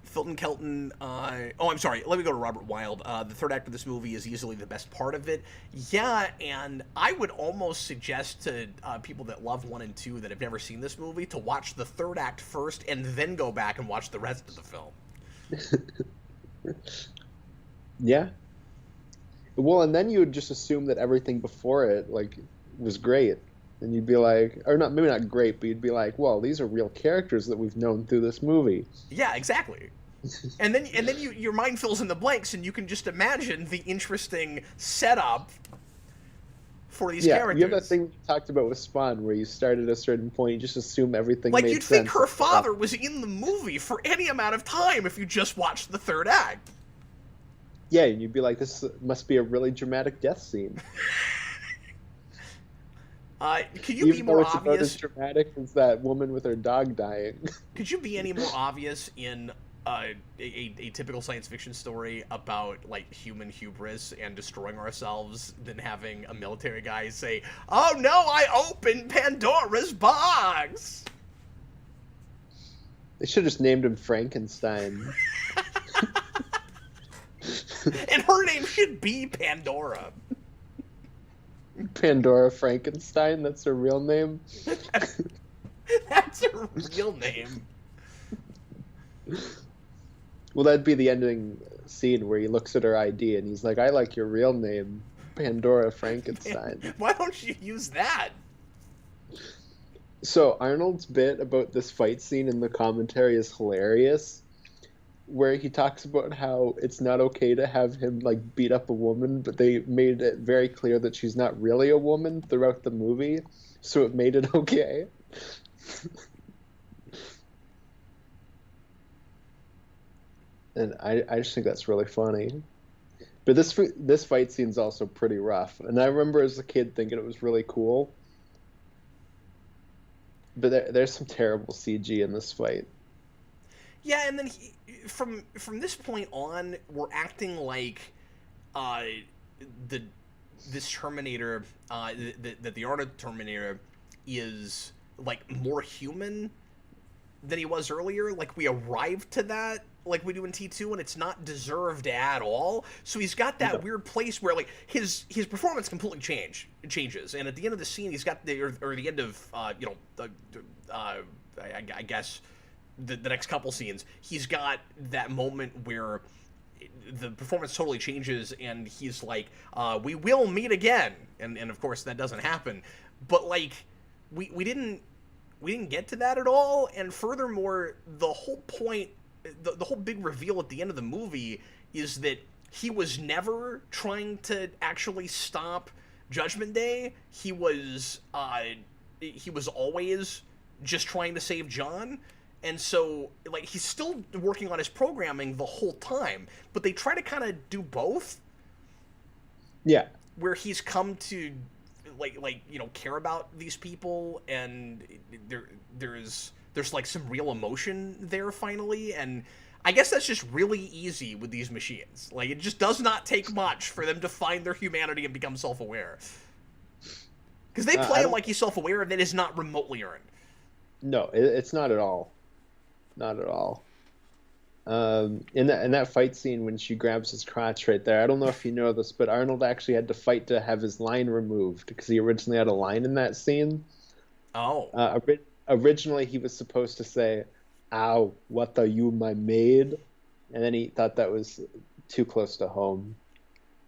Fulton Kelton, I'm sorry, let me go to Robert Wilde. The third act of this movie is easily the best part of it. Yeah, and I would almost suggest to people that love 1 and 2 that have never seen this movie to watch the third act first and then go back and watch the rest of the film. Yeah. Well, and then you would just assume that everything before it like was great. And you'd be like, or not, maybe not great, but you'd be like, well, these are real characters that we've known through this movie. Yeah, exactly. And then your mind fills in the blanks, and you can just imagine the interesting setup for these Yeah, you have that characters. thing you talked about with Spawn, where you start at a certain point, you just assume everything Like, made you'd think sense. her father was in the movie for any amount of time if you just watched the third act. Yeah, and you'd be like, this must be a really dramatic death scene, Could you be even though more it's about as obvious? dramatic as that woman with her dog dying. Could you be any more obvious in a typical science fiction story about like human hubris and destroying ourselves than having a military guy say, "Oh no, I opened Pandora's box." They should have just named him Frankenstein. And her name should be Pandora. Pandora Frankenstein, that's her real name. That's her real name. Well, that'd be the ending scene where he looks at her ID and he's like, I like your real name, Pandora Frankenstein. Why don't you use that? So Arnold's bit about this fight scene in the commentary is hilarious, where he talks about how it's not okay to have him like beat up a woman, but they made it very clear that she's not really a woman throughout the movie, so it made it okay. And I just think that's really funny. But this fight scene's also pretty rough, and I remember as a kid thinking it was really cool. But there's some terrible CG in this fight. Yeah, and then from this point on, we're acting like uh, the this Terminator, the Arnold Terminator, is like more human than he was earlier. Like we arrived to that, like we do in T2, and it's not deserved at all. So he's got that No. weird place where like his performance completely changes, and at the end of the scene, he's got or the end of I guess the next couple scenes, he's got that moment where the performance totally changes, and he's like, "We will meet again," and of course that doesn't happen. But like, we didn't get to that at all, and furthermore, the whole point, the whole big reveal at the end of the movie is that he was never trying to actually stop Judgment Day. He was always just trying to save John. And so, like, he's still working on his programming the whole time, but they try to kind of do both, Yeah. where he's come to, care about these people, and there's like some real emotion there finally, and I guess that's just really easy with these machines. Like, it just does not take much for them to find their humanity and become self-aware. Because they play him like he's self-aware, and that is not remotely earned. No, it's not at all. Not at all. In that fight scene when she grabs his crotch right there, I don't know if you know this, but Arnold actually had to fight to have his line removed because he originally had a line in that scene. Oh. Originally, he was supposed to say, "Ow, what are you, my maid?" And then he thought that was too close to home,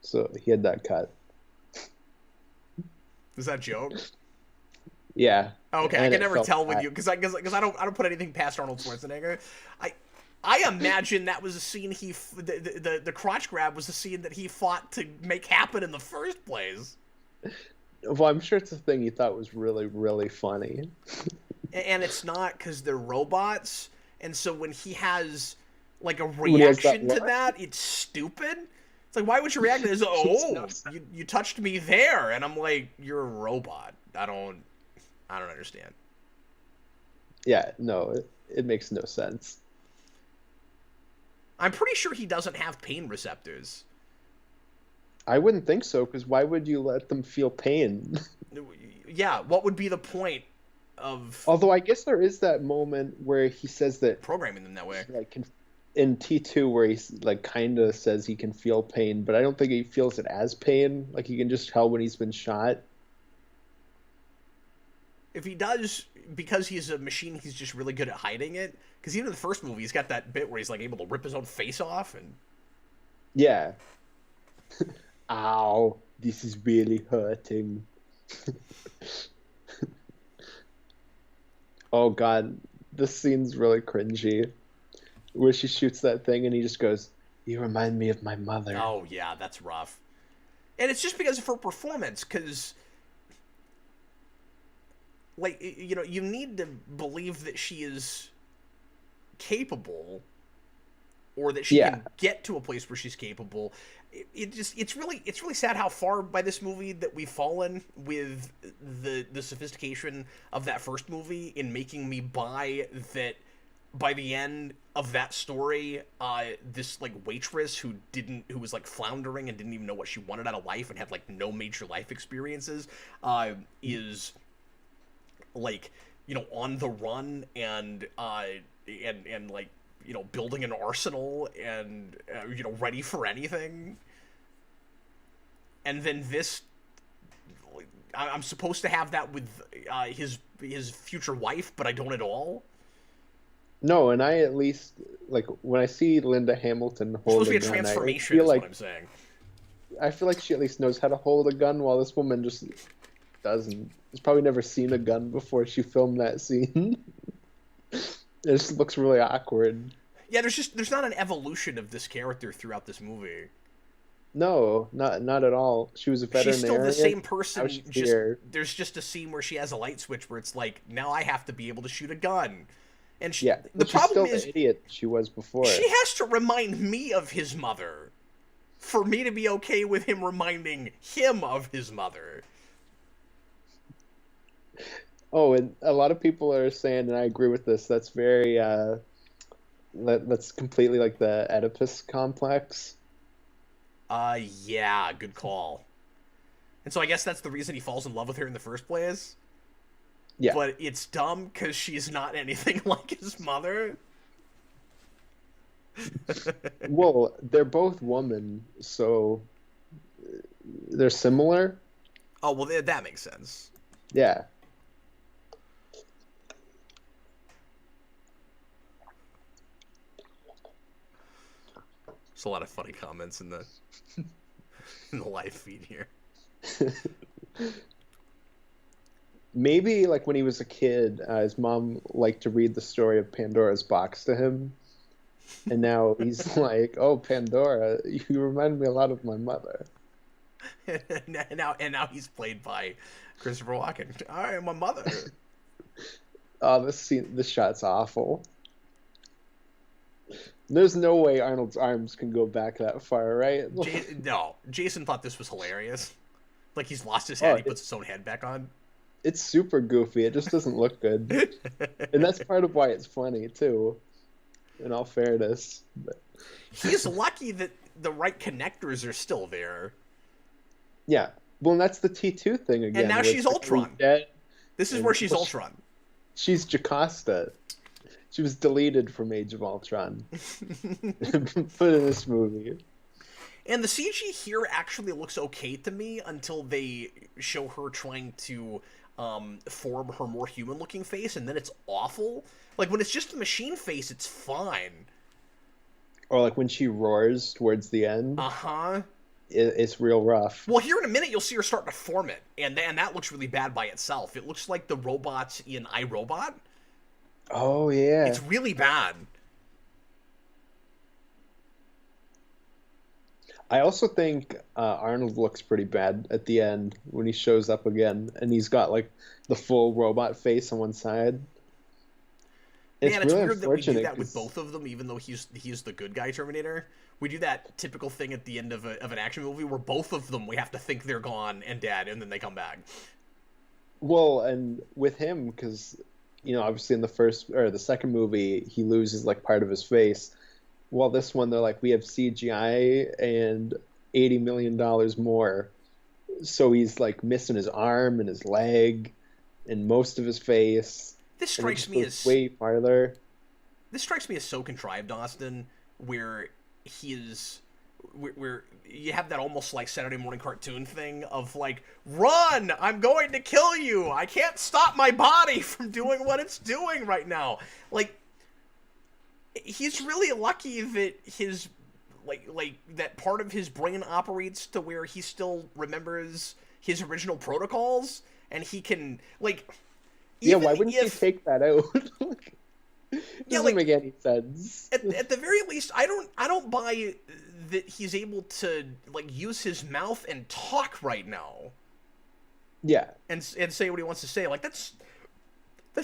so he had that cut. Is that a joke? Yeah. Okay, And I can it never felt tell with bad. you because I don't put anything past Arnold Schwarzenegger. I imagine that was a scene the crotch grab was the scene that he fought to make happen in the first place. Well, I'm sure it's a thing he thought was really, really funny. And it's not, because they're robots, and so when he has like a When he has that reaction to look. that, it's stupid. It's like, why would you react to this? Makes Oh, no sense. you touched me there, and I'm like, you're a robot. I don't understand. Yeah, no, it makes no sense. I'm pretty sure he doesn't have pain receptors. I wouldn't think so, because why would you let them feel pain? Yeah, what would be the point of Although I guess there is that moment where he says that, programming them that way? like, in T2, where he's like kind of says he can feel pain, but I don't think he feels it as pain. Like, he can just tell when he's been shot. If he does, because he's a machine, he's just really good at hiding it. Because even in the first movie, he's got that bit where he's like able to rip his own face off, and Yeah. Ow, this is really hurting. Oh God, this scene's really cringy. Where she shoots that thing and he just goes, "You remind me of my mother." Oh yeah, that's rough. And it's just because of her performance, because like you need to believe that she is capable, or that she Yeah, can get to a place where she's capable. It's really sad how far by this movie that we've fallen with the sophistication of that first movie in making me buy that by the end of that story, this like waitress who was like floundering and didn't even know what she wanted out of life and had like no major life experiences, is like on the run and like building an arsenal and ready for anything. And then this, I'm supposed to have that with his future wife, but I don't at all. no, and I at least like when I see Linda Hamilton It's hold supposed a to be a gun, transformation, is what I'm saying. I feel like she at least knows how to hold a gun, while this woman just doesn't. She's probably never seen a gun before she filmed that scene. It just looks really awkward. Yeah, there's not an evolution of this character throughout this movie. No, not at all. She was a She's still the veterinarian. same Now person. she's Just here. there's just a scene where she has a light switch where it's like, now I have to be able to shoot a gun. And Yeah, the but she's problem still the is, idiot she was before. she has to remind me of his mother for me to be okay with him reminding him of his mother. Oh, and a lot of people are saying, and I agree with this. That's very that's completely like the Oedipus complex. Yeah, good call. And so I guess that's the reason he falls in love with her in the first place. Yeah. But it's dumb because she's not anything like his mother. Well, they're both women, so they're similar. Oh, well, that makes sense. Yeah. There's a lot of funny comments in the in the live feed here. Maybe like when he was a kid, his mom liked to read the story of Pandora's box to him, and now he's like, "Oh, Pandora, you remind me a lot of my mother." And now he's played by Christopher Walken. I am my mother. Oh, this shot's awful. There's no way Arnold's arms can go back that far, right? No, Jason thought this was hilarious. Like he's lost his Oh, head, he puts his own head back on. it's super goofy. It just doesn't look good, and that's part of why it's funny too. In all fairness, but He's lucky that the right connectors are still there. yeah. Well, and that's the T2 thing again. And now where she's it's like, Ultron. dead, This is and where she's well, Ultron. she's Jocasta. She was deleted from Age of Ultron. Put in this movie. And the CG here actually looks okay to me until they show her trying to form her more human-looking face, and then it's awful. Like, when it's just a machine face, it's fine. Or like when she roars towards the end, Uh-huh. it's real rough. Well, here in a minute, you'll see her start to form it, and that looks really bad by itself. It looks like the robots in iRobot. Oh yeah. It's really bad. I also think Arnold looks pretty bad at the end when he shows up again, and he's got like the full robot face on one side. Man, it's really weird that we do unfortunate that with 'cause- both of them, even though he's the good guy Terminator. We do that typical thing at the end of an action movie where both of them, we have to think they're gone and dead, and then they come back. Well, and with him, because obviously in the first or the second movie, he loses like part of his face. Well, this one they're like, we have CGI and $80 million more, so he's like missing his arm and his leg and most of his face. This And it strikes just me goes as way farther. this strikes me as so contrived, Austin, where where you have that almost like Saturday morning cartoon thing of like, run, I'm going to kill you, I can't stop my body from doing what it's doing right now. Like, he's really lucky that his like that part of his brain operates to where he still remembers his original protocols, and he can like. Yeah, Even why wouldn't he if take that out? yeah, Doesn't like make any sense. at the very least, I don't buy that he's able to like use his mouth and talk right now Yeah. and say what he wants to say. Like that's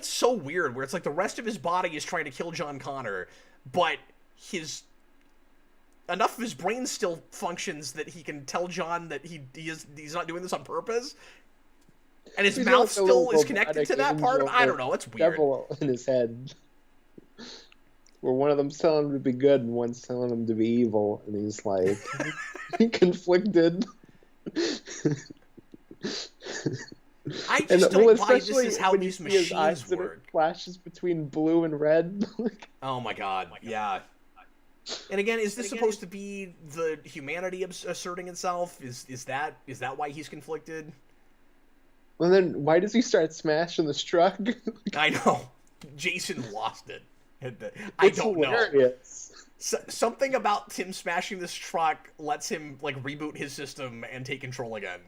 so weird. Where it's like the rest of his body is trying to kill John Connor, but his enough of his brain still functions that he can tell John that he's not doing this on purpose, and his He's mouth like a still little is connected to that part of. angel I don't know. It's weird. devil in his head. Where one of them's telling him to be good and one's telling him to be evil, and he's like conflicted. I just don't buy this is how when you these see his eyes machines and work. it flashes between blue and red. Oh my god, yeah. And again, is this supposed to be the humanity asserting itself? Is that why he's conflicted? And then why does he start smashing this truck? I know. Jason lost it. I It's don't know. hilarious. Something about him smashing this truck lets him like reboot his system and take control again.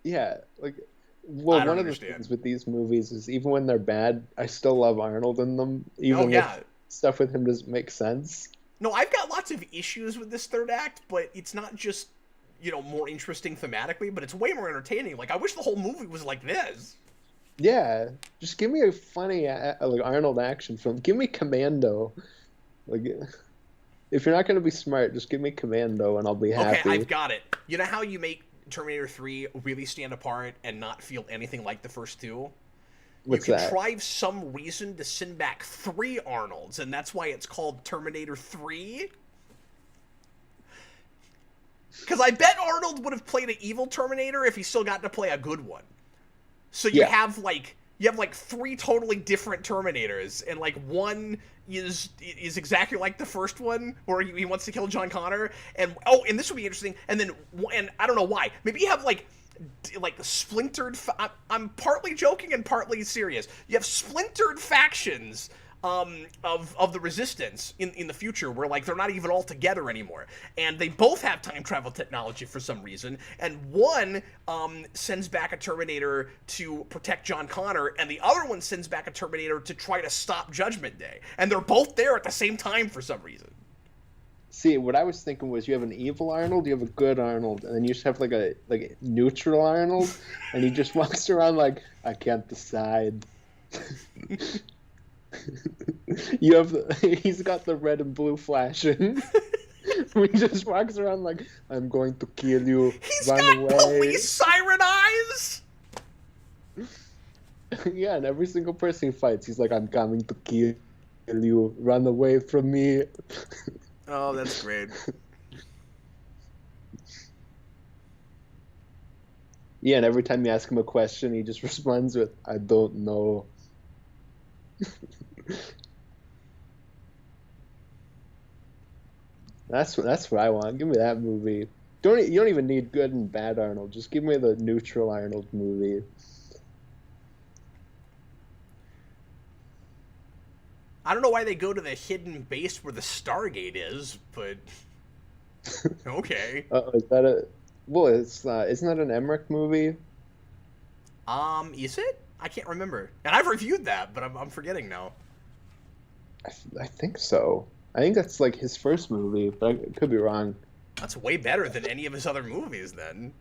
Yeah, like, I well, don't one of the understand. things with these movies is even when they're bad, I still love Arnold in them, even Oh yeah. if stuff with him doesn't make sense. No, I've got lots of issues with this third act, but it's not just, more interesting thematically, but it's way more entertaining. Like, I wish the whole movie was like this. Yeah, just give me a funny like Arnold action film. Give me Commando. Like, if you're not gonna be smart, just give me Commando, and I'll be happy. Okay, I've got it. You know how you make Terminator 3 really stand apart and not feel anything like the first two? What's you can that? try some reason to send back 3 Arnolds, and that's why it's called Terminator 3. Because I bet Arnold would have played an evil Terminator if he still got to play a good one. So you have 3 totally different Terminators, and like one is exactly like the first one, where he wants to kill John Connor, and this would be interesting. And then I don't know why. Maybe you have like splintered. I'm partly joking and partly serious. You have splintered factions of the Resistance in the future, where like they're not even all together anymore, and they both have time travel technology for some reason, and one sends back a Terminator to protect John Connor, and the other one sends back a Terminator to try to stop Judgment Day, and they're both there at the same time for some reason. See, what I was thinking was you have an evil Arnold, you have a good Arnold, and then you just have like a neutral Arnold, and he just walks around like, I can't decide. He's got the red and blue flashing. He just walks around like, I'm going to kill you. He's Run got away. police siren eyes. Yeah, and every single person he fights, he's like, I'm coming to kill you. Run away from me. Oh, that's great. Yeah, and every time you ask him a question, he just responds with, I don't know. That's what I want. Give me that movie. You don't even need good and bad Arnold. Just give me the neutral Arnold movie. I don't know why they go to the hidden base where the Stargate is, but okay. Is that a? Well, it's isn't that an Emmerich movie? Is it? I can't remember, and I've reviewed that, but I'm forgetting now. I think so. I think that's like his first movie, but I could be wrong. That's way better than any of his other movies, then.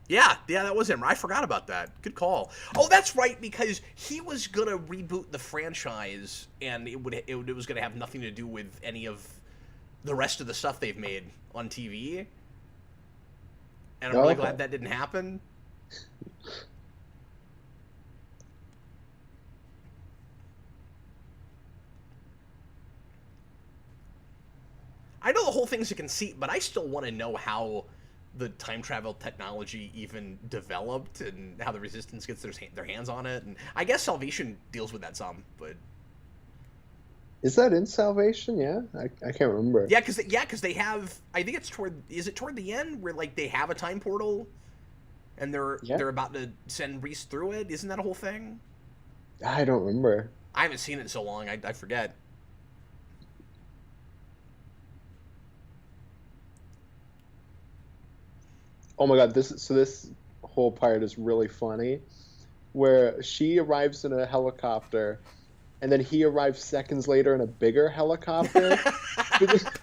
Yeah, that was him. I forgot about that. Good call. Oh, that's right, because he was gonna reboot the franchise, and it was gonna have nothing to do with any of the rest of the stuff they've made on TV. And I'm really glad that didn't happen. I know the whole thing's a conceit, but I still want to know how the time travel technology even developed and how the Resistance gets their hands on it. And I guess Salvation deals with that some, but is that in Salvation? Yeah, I can't remember. Yeah, because they have. I think it's toward the end where like they have a time portal, and they're about to send Reese through it. Isn't that a whole thing? I don't remember. I haven't seen it in so long, I forget. Oh my god, this whole part is really funny, where she arrives in a helicopter, and then he arrives seconds later in a bigger helicopter. But,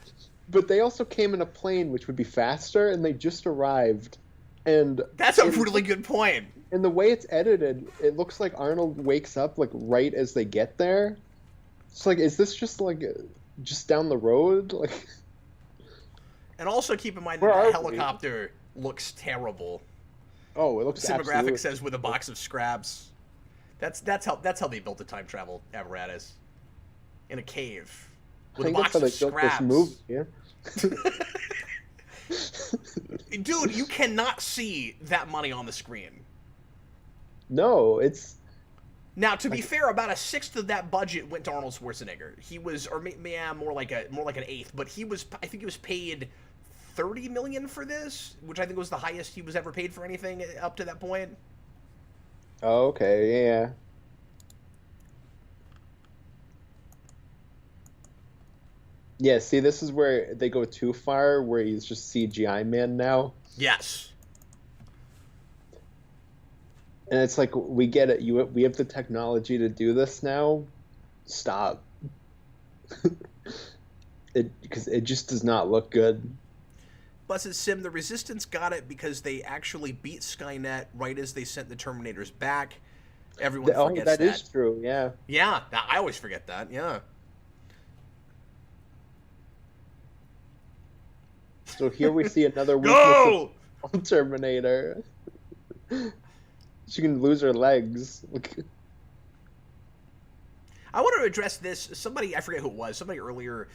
but they also came in a plane, which would be faster, and they just arrived. And That's a really good point. in the way it's edited, it looks like Arnold wakes up like right as they get there. It's like, is this just like just down the road? Like, And also keep in mind where that are the we? helicopter looks terrible. Oh, it looks Simographic absolutely. says with a box of scraps. That's how they built the time travel apparatus. In a cave. I With a think that's box how of they built this scraps. movie. Yeah. Dude, you cannot see that money on the screen. No, it's Now, to be like fair, about a sixth of that budget went to Arnold Schwarzenegger. He was, or yeah, more like an eighth, but he was. I think he was paid $30 million for this, which I think was the highest he was ever paid for anything up to that point. oh, okay, yeah. Yeah, see, this is where they go too far, where he's just CGI man now. Yes. And it's like, we get it. We have the technology to do this now. Stop. Because it just does not look good. Blessed Sim, the Resistance got it because they actually beat Skynet right as they sent the Terminators back. Everyone Oh, forgets that is true. Yeah. Yeah, I always forget that. Yeah. So here we see another weakness Go! of Terminator. She can lose her legs. I want to address this. Somebody, I forget who it was, somebody earlier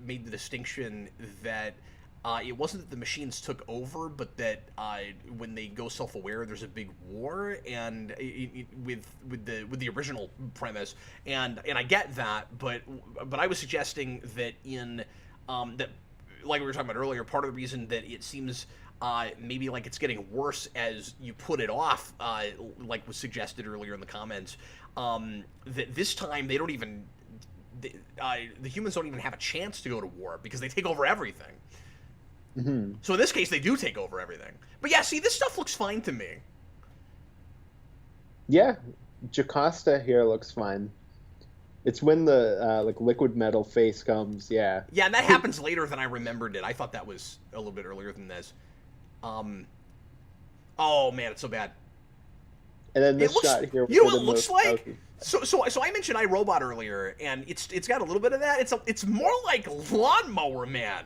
made the distinction that it wasn't that the machines took over, but that when they go self-aware, there's a big war, and with the original premise, and I get that, but I was suggesting that in that, like we were talking about earlier, part of the reason that it seems maybe like it's getting worse as you put it off, like was suggested earlier in the comments, that this time they don't even, the humans don't even have a chance to go to war because they take over everything. Mm-hmm. So in this case, they do take over everything. But yeah, see, this stuff looks fine to me. Yeah, Jocasta here looks fine. It's when the like liquid metal face comes. Yeah. Yeah, and that happens later than I remembered it. I thought that was a little bit earlier than this. Oh man, it's so bad. And then this It looks, shot here. you know with what it the looks most- like? So I mentioned iRobot earlier, and it's got a little bit of that. It's more like Lawnmower Man.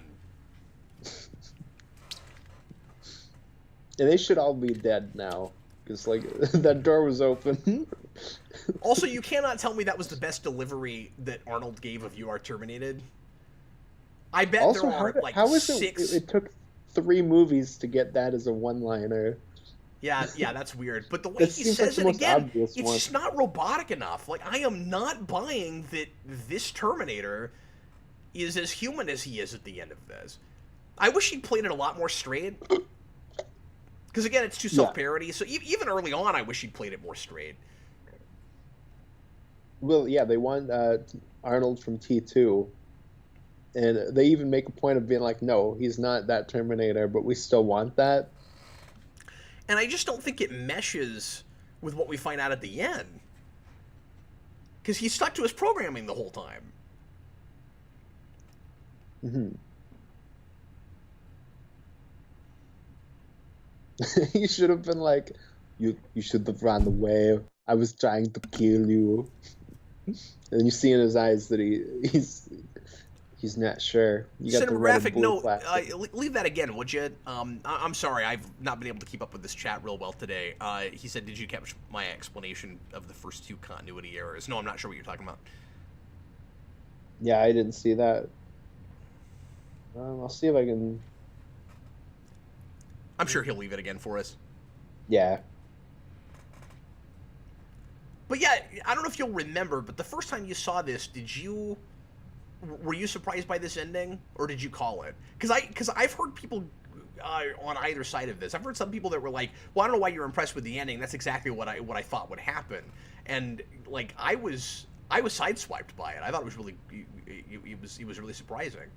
And they should all be dead now, because like that door was open. Also, you cannot tell me that was the best delivery that Arnold gave of "You Are Terminated." I bet Also, there are like how is six. it took 3 movies to get that as a one-liner. Yeah, that's weird. But the way It he seems like says the it most again, obvious it's one. just not robotic enough. Like, I am not buying that this Terminator is as human as he is at the end of this. I wish he'd played it a lot more straight. Because again, it's too self-parody. So even early on, I wish he'd played it more straight. Well, yeah, they want Arnold from T2, and they even make a point of being like, no, he's not that Terminator, but we still want that. And I just don't think it meshes with what we find out at the end. Because he's stuck to his programming the whole time. Mm-hmm. He should have been like, you should have run away. I was trying to kill you. And you see in his eyes that he's not sure. You got the red and Cinematographic blue note, plastic. leave that again, would you? I'm sorry, I've not been able to keep up with this chat real well today. He said, did you catch my explanation of the first 2 continuity errors? No, I'm not sure what you're talking about. Yeah, I didn't see that. I'll see if I can. I'm sure he'll leave it again for us. Yeah. But yeah, I don't know if you'll remember, but the first time you saw this, were you surprised by this ending, or did you call it? Because I've heard people on either side of this. I've heard some people that were like, "Well, I don't know why you're impressed with the ending. That's exactly what I thought would happen." And like I was sideswiped by it. I thought it was really it was really surprising.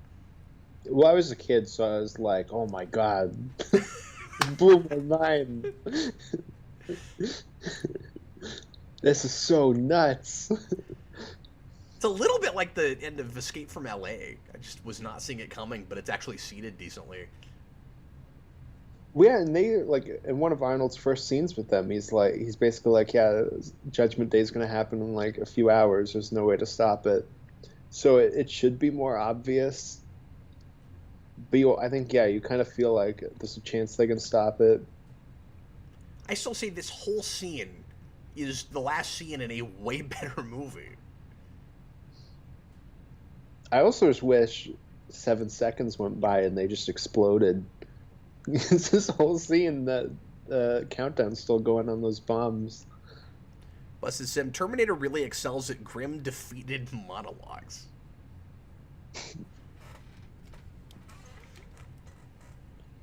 Well, I was a kid, so I was like, "Oh my god!" It blew my mind. This is so nuts. It's a little bit like the end of Escape from L.A. I just was not seeing it coming, but it's actually seated decently. Yeah, and they like in one of Arnold's first scenes with them, he's basically like, "Yeah, Judgment Day is going to happen in like a few hours. There's no way to stop it." So it should be more obvious. But I think, yeah, you kind of feel like there's a chance they can stop it. I still say this whole scene is the last scene in a way better movie. I also just wish 7 seconds went by and they just exploded. It's this whole scene that countdown's still going on those bombs. Busted Sim, Terminator really excels at grim, defeated monologues.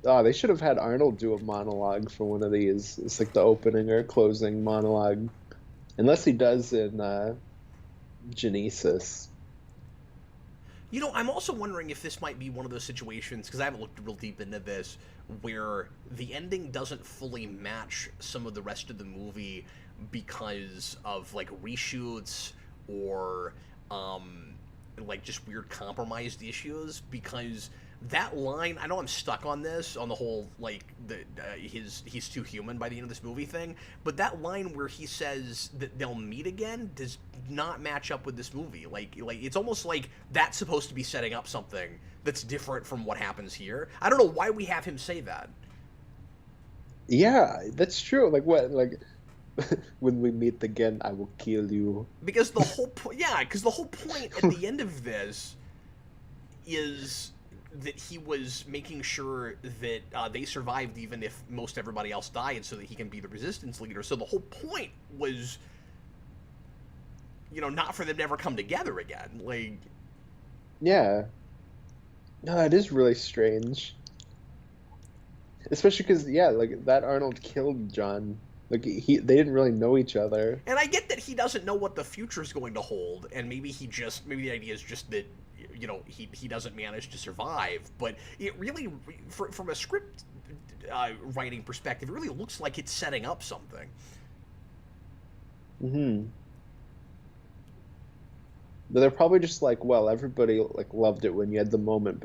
Oh, they should have had Arnold do a monologue for one of these. It's like the opening or closing monologue. Unless he does in Genesis. You know, I'm also wondering if this might be one of those situations, because I haven't looked real deep into this, where the ending doesn't fully match some of the rest of the movie because of, like, reshoots or, like, just weird compromised issues, because that line, I know I'm stuck on this, on the whole, like, he's too human by the end of this movie thing, but that line where he says that they'll meet again does not match up with this movie. Like it's almost like that's supposed to be setting up something that's different from what happens here. I don't know why we have him say that. Yeah, that's true. Like, what? Like, when we meet again, I will kill you. Because the whole because the whole point at the end of this is that he was making sure that they survived even if most everybody else died, so that he can be the resistance leader. So the whole point was, you know, not for them to ever come together again. Like, yeah, no, it is really strange. Especially because, yeah, like that Arnold killed John. Like they didn't really know each other. And I get that he doesn't know what the future is going to hold, and maybe the idea is just that, you know, he doesn't manage to survive. But it really, from a script writing perspective, it really looks like it's setting up something. Mm-hmm. But they're probably just like, well, everybody like loved it when you had the moment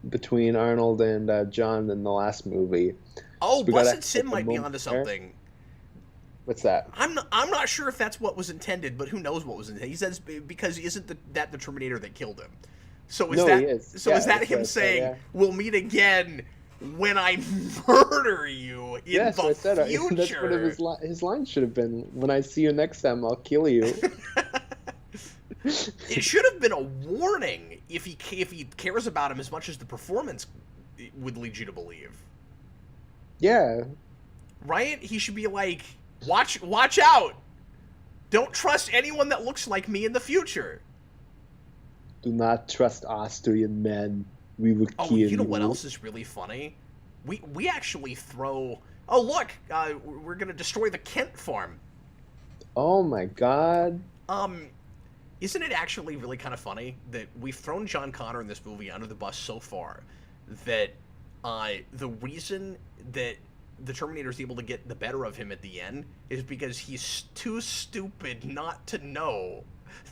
between Arnold and John in the last movie. Oh, So Blessed Sim might be onto something. What's that? I'm not sure if that's what was intended, but who knows what was intended. He says because isn't that the Terminator that killed him? So is He is. So yeah, is that him saying, yeah, "We'll meet again when I murder you in the so I said, future"? That's what his line should have been. When I see you next time, I'll kill you. It should have been a warning if he cares about him as much as the performance would lead you to believe. Yeah. Right? He should be like, watch out! Don't trust anyone that looks like me in the future. Do not trust Austrian men. We will kill you. Oh, you know what else is really funny? We actually throw... Oh, look! We're gonna destroy the Kent farm. Oh my god. Isn't it actually really kind of funny that we've thrown John Connor in this movie under the bus so far that the reason that the Terminator is able to get the better of him at the end is because he's too stupid not to know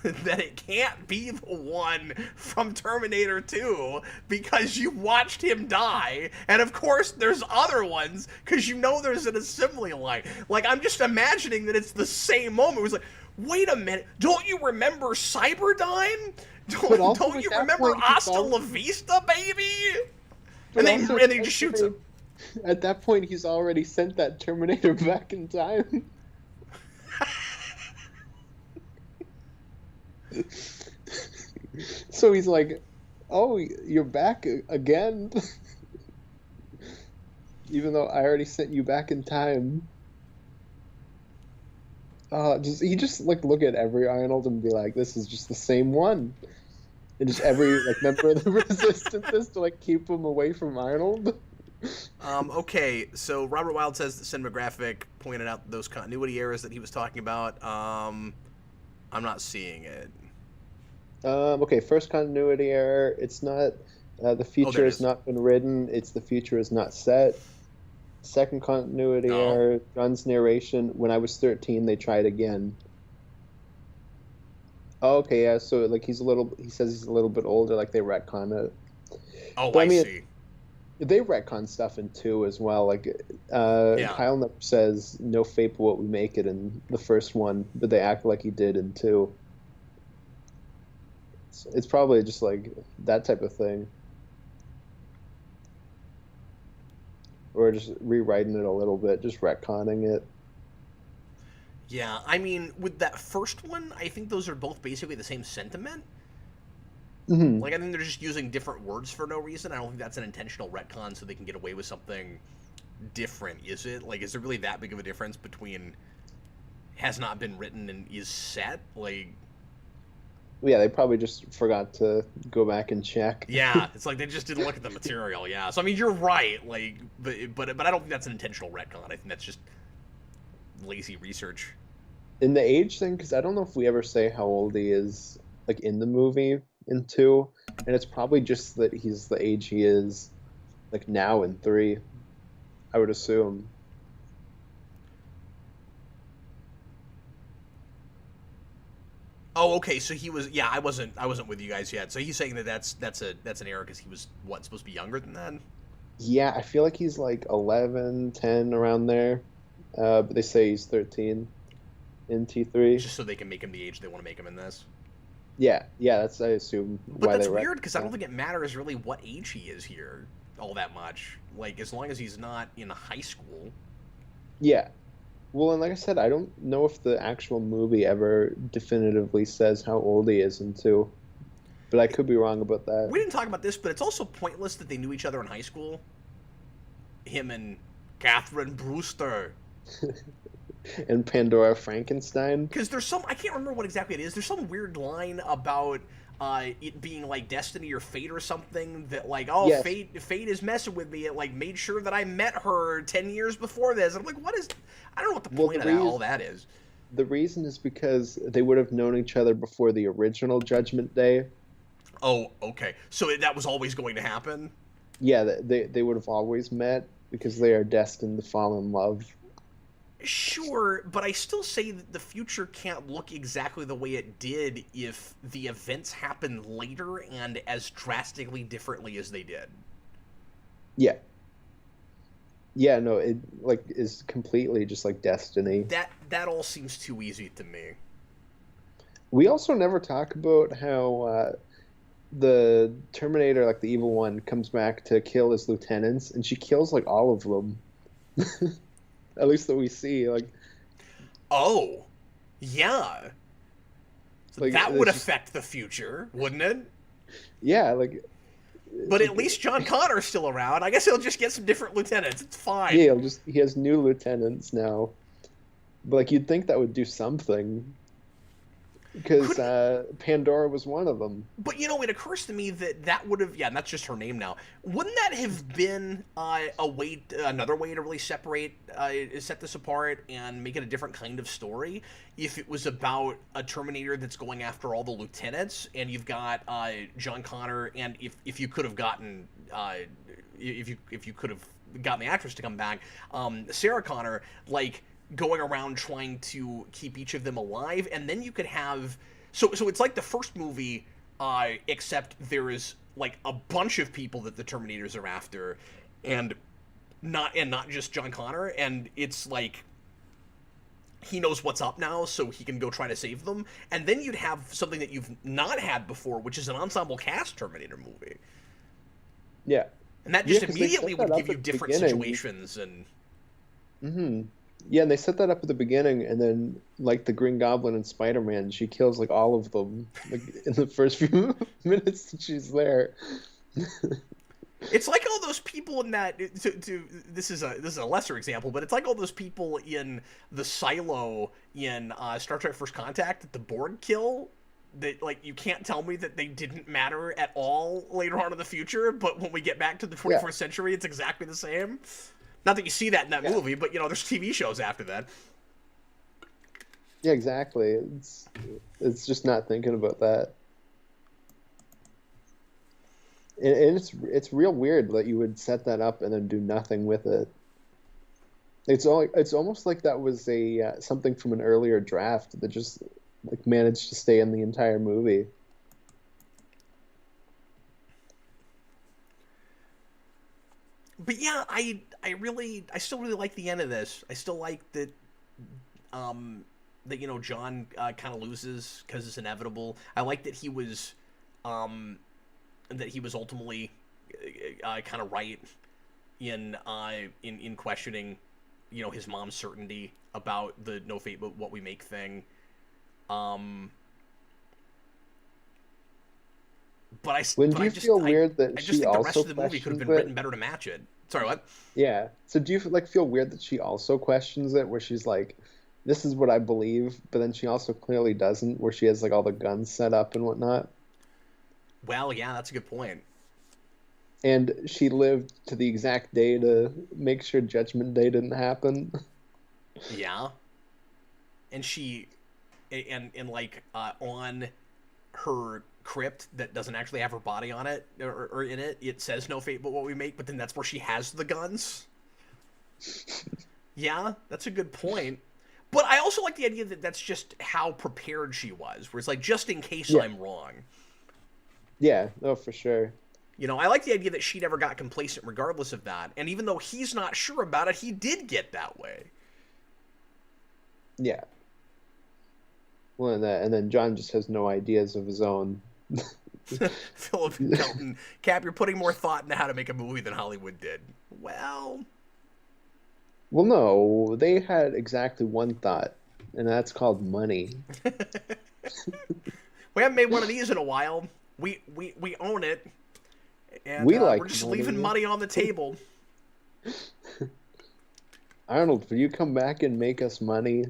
that it can't be the one from Terminator 2 because you watched him die, and of course there's other ones because you know there's an assembly line. Like, I'm just imagining that it's the same moment. It was like, wait a minute, don't you remember Cyberdyne? Don't you remember Hasta La Vista, baby? And then he just shoots him. At that point, he's already sent that Terminator back in time. So he's like, oh, you're back again? Even though I already sent you back in time. He just like look at every Arnold and be like, this is just the same one. And just every like member of the Resistance is to like keep him away from Arnold. Okay, so Robert Wild says the cinematographic pointed out those continuity errors that he was talking about. I'm not seeing it. Okay, first continuity error. It's not the Oh, there future it has is. not been written. It's the future is not set. Second continuity No. error. John's narration. When I was 13, they tried again. Oh, okay, yeah. So like he's a little. He says he's a little bit older. Like they retcon it. Oh, But I I mean, see. they retcon stuff in two as well. Like Yeah. Kyle never says no fate but what we make it in the first one, but they act like he did in two. It's probably just like that type of thing, or just rewriting it a little bit, just retconning it. Yeah, I mean, with that first one, I think those are both basically the same sentiment. Hmm. Like, I think they're just using different words for no reason. I don't think that's an intentional retcon so they can get away with something different, is it? Like, is there really that big of a difference between has not been written and is set? Like, Yeah, they probably just forgot to go back and check. yeah, it's like they just didn't look at the material. Yeah, so I mean, you're right. Like, but I don't think that's an intentional retcon. I think that's just lazy research. In the age thing, because I don't know if we ever say how old he is, like in the movie in two, and it's probably just that he's the age he is, like now in three. I would assume. Oh, okay. So he was. Yeah, I wasn't with you guys yet. So he's saying that that's an error because he was what supposed to be younger than that. Yeah, I feel like he's like 11, 10 around there. But they say he's 13 in T3. Just so they can make him the age they want to make him in this. Yeah, yeah, that's I assume But why they that's reckon weird because I don't that. think it matters really what age he is here all that much. Like as long as he's not in high school. Yeah. Well, and like I said, I don't know if the actual movie ever definitively says how old he is in two, but I could be wrong about that. We didn't talk about this, but it's also pointless that they knew each other in high school. Him and Catherine Brewster. And Pandora Frankenstein. Because there's some I can't remember what exactly it is. There's some weird line about it being like destiny or fate or something that like oh Yes, fate is messing with me. It like made sure that I met her 10 years before this. And I'm like, what is? I don't know what the well, point of that, all that is. the reason is because they would have known each other before the original Judgment Day. Oh, okay. So that was always going to happen. Yeah, they would have always met because they are destined to fall in love. Sure, but I still say that the future can't look exactly the way it did if the events happen later and as drastically differently as they did. Yeah, yeah, no, it like is completely just like destiny. That all seems too easy to me. We also never talk about how the Terminator, like the evil one, comes back to kill his lieutenants, and she kills like all of them. At least that we see, Oh, yeah. So like that would it's just affect the future, wouldn't it? yeah, But at like least John Connor's still around. I guess he'll just get some different lieutenants. It's fine. yeah, he has new lieutenants now. But like you'd think that would do something because Couldn't Pandora was one of them. But you know, it occurs to me that that would have, yeah, and that's just her name now. Wouldn't that have been another way to really set this apart and make it a different kind of story? If it was about a Terminator that's going after all the lieutenants, and you've got John Connor, and if you could have gotten, if you could have gotten the actress to come back, Sarah Connor, like going around trying to keep each of them alive, and then you could have so it's like the first movie, except there is like a bunch of people that the Terminators are after, and not just John Connor, and it's like he knows what's up now, so he can go try to save them, and then you'd have something that you've not had before, which is an ensemble cast Terminator movie, Yeah, and that yeah, just because they immediately set that would give up you at the different beginning. situations and Hmm. Yeah, and they set that up at the beginning, and then like the Green Goblin and Spider-Man, she kills like all of them like in the first few minutes that she's there. it's like all those people in that. This is a lesser example, but it's like all those people in the silo in Star Trek: First Contact that the Borg kill. that, like, you can't tell me that they didn't matter at all later on in the future, but when we get back to the Yeah, 21st century, it's exactly the same. Not that you see that in that yeah, movie, but, there's TV shows after that. yeah, exactly. It's just not thinking about that. And it's real weird that you would set that up and then do nothing with it. It's almost like that was a something from an earlier draft that just like managed to stay in the entire movie. But yeah, I still really like the end of this. I still like that, um, John kind of loses because it's inevitable. I like um, that he was ultimately kind of right in questioning, his mom's certainty about the no fate but what we make thing. Um, Wouldn't you feel weird that I just she think the rest also of the movie could have questions been it? written better to match it. Sorry, what? Yeah. So do you like feel weird that she also questions it, where she's like, "This is what I believe," but then she also clearly doesn't, where she has like all the guns set up and whatnot, Well, yeah, that's a good point. and she lived to the exact day to make sure Judgment Day didn't happen. Yeah, and she and like on her crypt that doesn't actually have her body on it or in it, it says no fate but what we make, but then that's where she has the guns. Yeah, that's a good point. But I also like the idea that that's just how prepared she was, where it's like, just in case Yeah, I'm wrong. yeah, no, for sure. I like the idea that she never got complacent regardless of that. And even though he's not sure about it, he did get that way. Yeah. Well, and then John just has no ideas of his own. Philip Kelton, Cap, you're putting more thought into how to make a movie than Hollywood did. Well, Well, no, they had exactly one thought, and that's called money. we haven't made one of these in a while. We own it, and We we're like just leaving money. money on the table. Arnold, will you come back and make us money?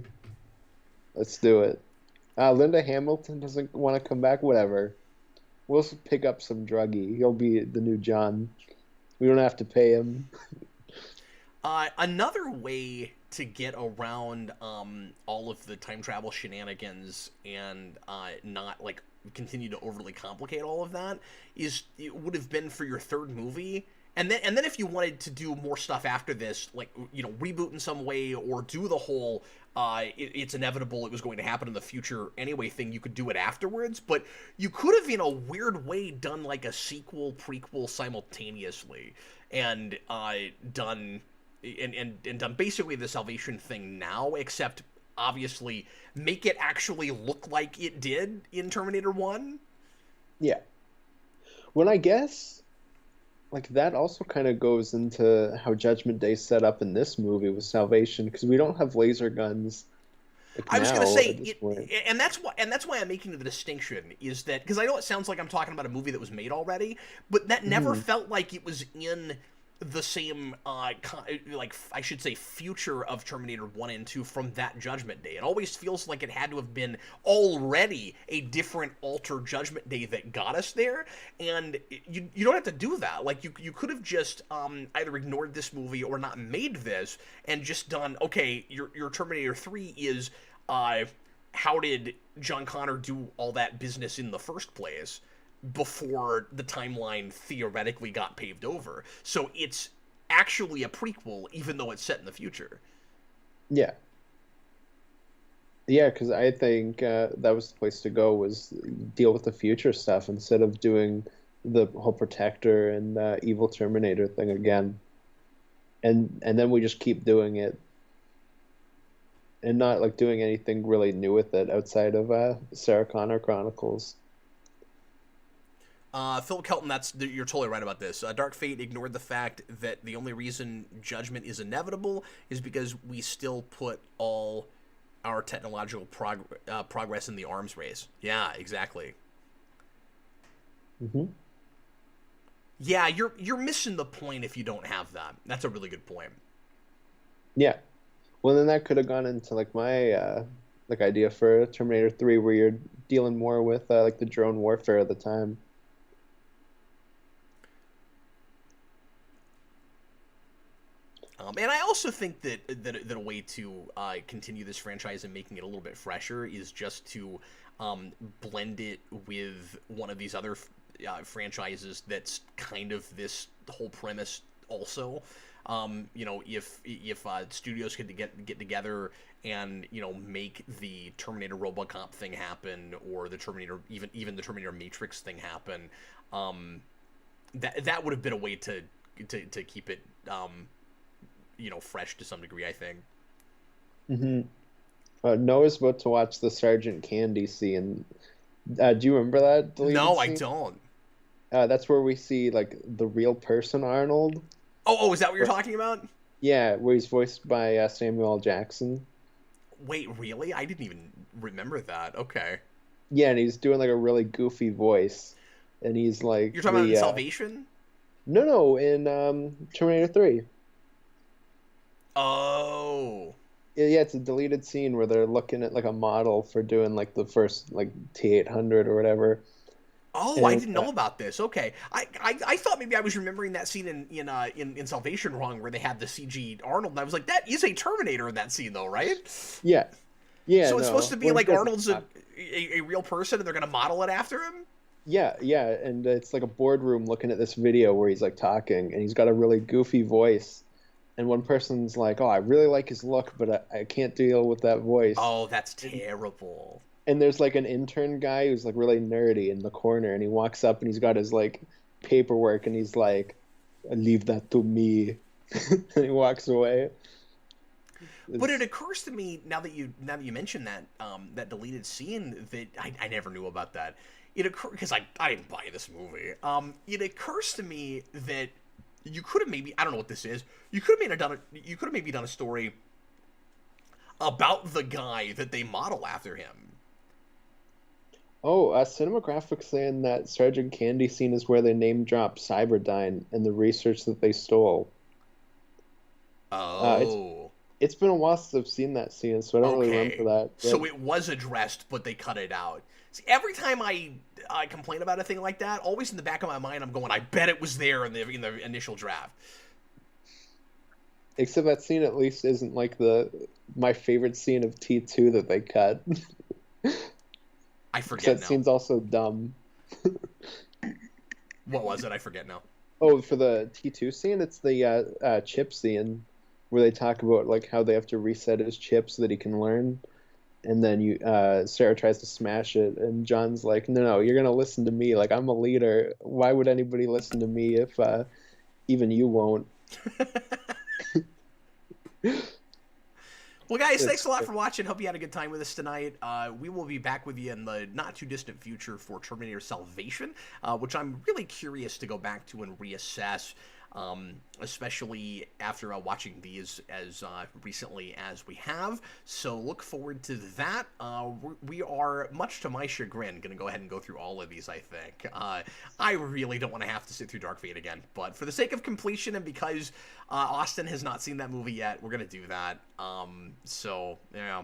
Let's do it. Linda Hamilton doesn't want to come back. Whatever. We'll pick up some druggie. He'll be the new John. We don't have to pay him. Another way to get around all of the time travel shenanigans and not like continue to overly complicate all of that is it would have been for your third movie. And then if you wanted to do more stuff after this, like reboot in some way or do the whole it's inevitable it was going to happen in the future anyway thing, you could do it afterwards. But you could have in a weird way done like a sequel prequel simultaneously and done and done basically the Salvation thing now, except obviously make it actually look like it did in Terminator 1. Yeah. When I guess, like, that also kind of goes into how Judgment Day set up in this movie with Salvation, because we don't have laser guns like I was gonna now say at this point. and that's why I'm making the distinction is that because I know it sounds like I'm talking about a movie that was made already, but that never Hmm. felt like it was in the same like I should say future of Terminator 1 and 2 from that Judgment Day. It always feels like it had to have been already a different altered Judgment Day that got us there, and you don't have to do that. Like you could have just either ignored this movie or not made this and just done okay, your Terminator 3 is uh how did John Connor do all that business in the first place before the timeline theoretically got paved over. So it's actually a prequel, even though it's set in the future. Yeah. Yeah, because I think that was the place to go, was deal with the future stuff instead of doing the whole Protector and evil Terminator thing again. And then we just keep doing it and not like doing anything really new with it outside of Sarah Connor Chronicles. Phil Kelton, you're totally right about this. Dark Fate ignored the fact that the only reason judgment is inevitable is because we still put all our technological progress in the arms race. Yeah, exactly. Hmm. Yeah, you're missing the point if you don't have that. That's a really good point. Yeah. Well, then that could have gone into like my like idea for Terminator 3, where you're dealing more with like the drone warfare of the time. And I also think that a way to continue this franchise and making it a little bit fresher is just to blend it with one of these other franchises that's kind of this whole premise also. If studios could get together and make the Terminator RoboCop thing happen, or the Terminator even the Terminator Matrix thing happen, that would have been a way to keep it fresh to some degree, I think. Hmm. Noah's about to watch the Sergeant Candy scene. Do you remember that deleted No, I scene? don't. That's where we see like the real person Arnold. Oh, is that what you're talking about? Yeah, where he's voiced by Samuel L. Jackson. Wait, really? I didn't even remember that. Okay. Yeah, and he's doing like a really goofy voice, and he's like You're talking about in Salvation? no, in Terminator 3. Oh. Yeah, it's a deleted scene where they're looking at like a model for doing like the first like T-800 or whatever. Oh, I And didn't know about this. Okay, I thought maybe I was remembering that scene in Salvation wrong, where they had the CG Arnold, and I was like, that is a Terminator in that scene, though, right? yeah, yeah, So it's no, supposed to be when he like does Arnold's talk. a real person, and they're gonna model it after him. Yeah, yeah, and it's like a boardroom looking at this video where he's like talking, and he's got a really goofy voice. And one person's like, "Oh, I really like his look, but I can't deal with that voice." Oh, that's terrible. And there's like an intern guy who's like really nerdy in the corner, and he walks up and he's got his like paperwork, and he's like, "Leave that to me," and he walks away. But it It's, occurs to me now that you mention that that deleted scene that I never knew about that. It occurs because I didn't buy this movie. It occurs to me that you could have maybe, I don't know what this is. You could have maybe done a story about the guy that they model after him. oh, Cinematographics saying that Sergeant Candy scene is where they name drop Cyberdyne and the research that they stole. Uh, it's Oh, it's been a while since I've seen that scene, so I don't really remember okay. that. But So it was addressed, but they cut it out. See, every time I complain about a thing like that, always in the back of my mind, I'm going, I bet it was there in the initial draft. except that scene at least isn't like the my favorite scene of T2 that they cut. I 'Cause forget that now. scene's also dumb. What was it? I forget now. Oh, for the T2 scene, it's the chip scene where they talk about like how they have to reset his chip so that he can learn. And then Sarah tries to smash it, and John's like, "No, no, you're gonna listen to me. Like I'm a leader. Why would anybody listen to me if even you won't?" Well, guys, thanks It's a lot for watching. Hope you had a good time with us tonight. We will be back with you in the not-too-distant future for Terminator Salvation, which I'm really curious to go back to and reassess, especially after watching these as recently as we have. So look forward to that. We are, much to my chagrin, going to go ahead and go through all of these, I think. I really don't want to have to sit through Dark Fate again, but for the sake of completion and because Austin has not seen that movie yet, we're going to do that. So, I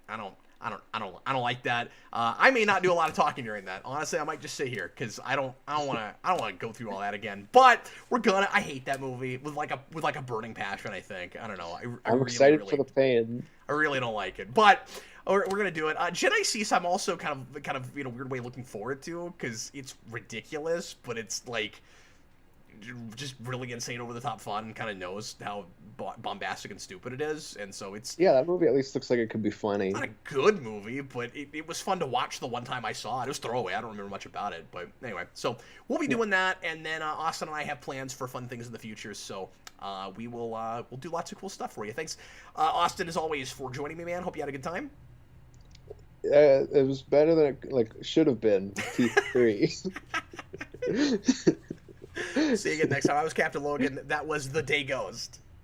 don't like that. I may not do a lot of talking during that. Honestly, I might just sit here because I don't want to go through all that again. But we're gonna. I hate that movie with like a burning passion. I think. I don't know. I'm excited for the pain. I really don't like it, but we're gonna do it. Jedi Cease, I'm also kind of in a weird way looking forward to because it's ridiculous, but it's like just really insane, over the top fun. Kind of knows how bombastic and stupid it is, and so it's Yeah, that movie at least looks like it could be funny. not a good movie, but it was fun to watch the one time I saw it. It was throwaway. I don't remember much about it, but anyway. So we'll be doing that, and then Austin and I have plans for fun things in the future. So we'll do lots of cool stuff for you. Thanks, Austin, as always, for joining me, man. Hope you had a good time. It was better than it like should have been. T3. See you again next time. I was Captain Logan. That was The Day Ghost.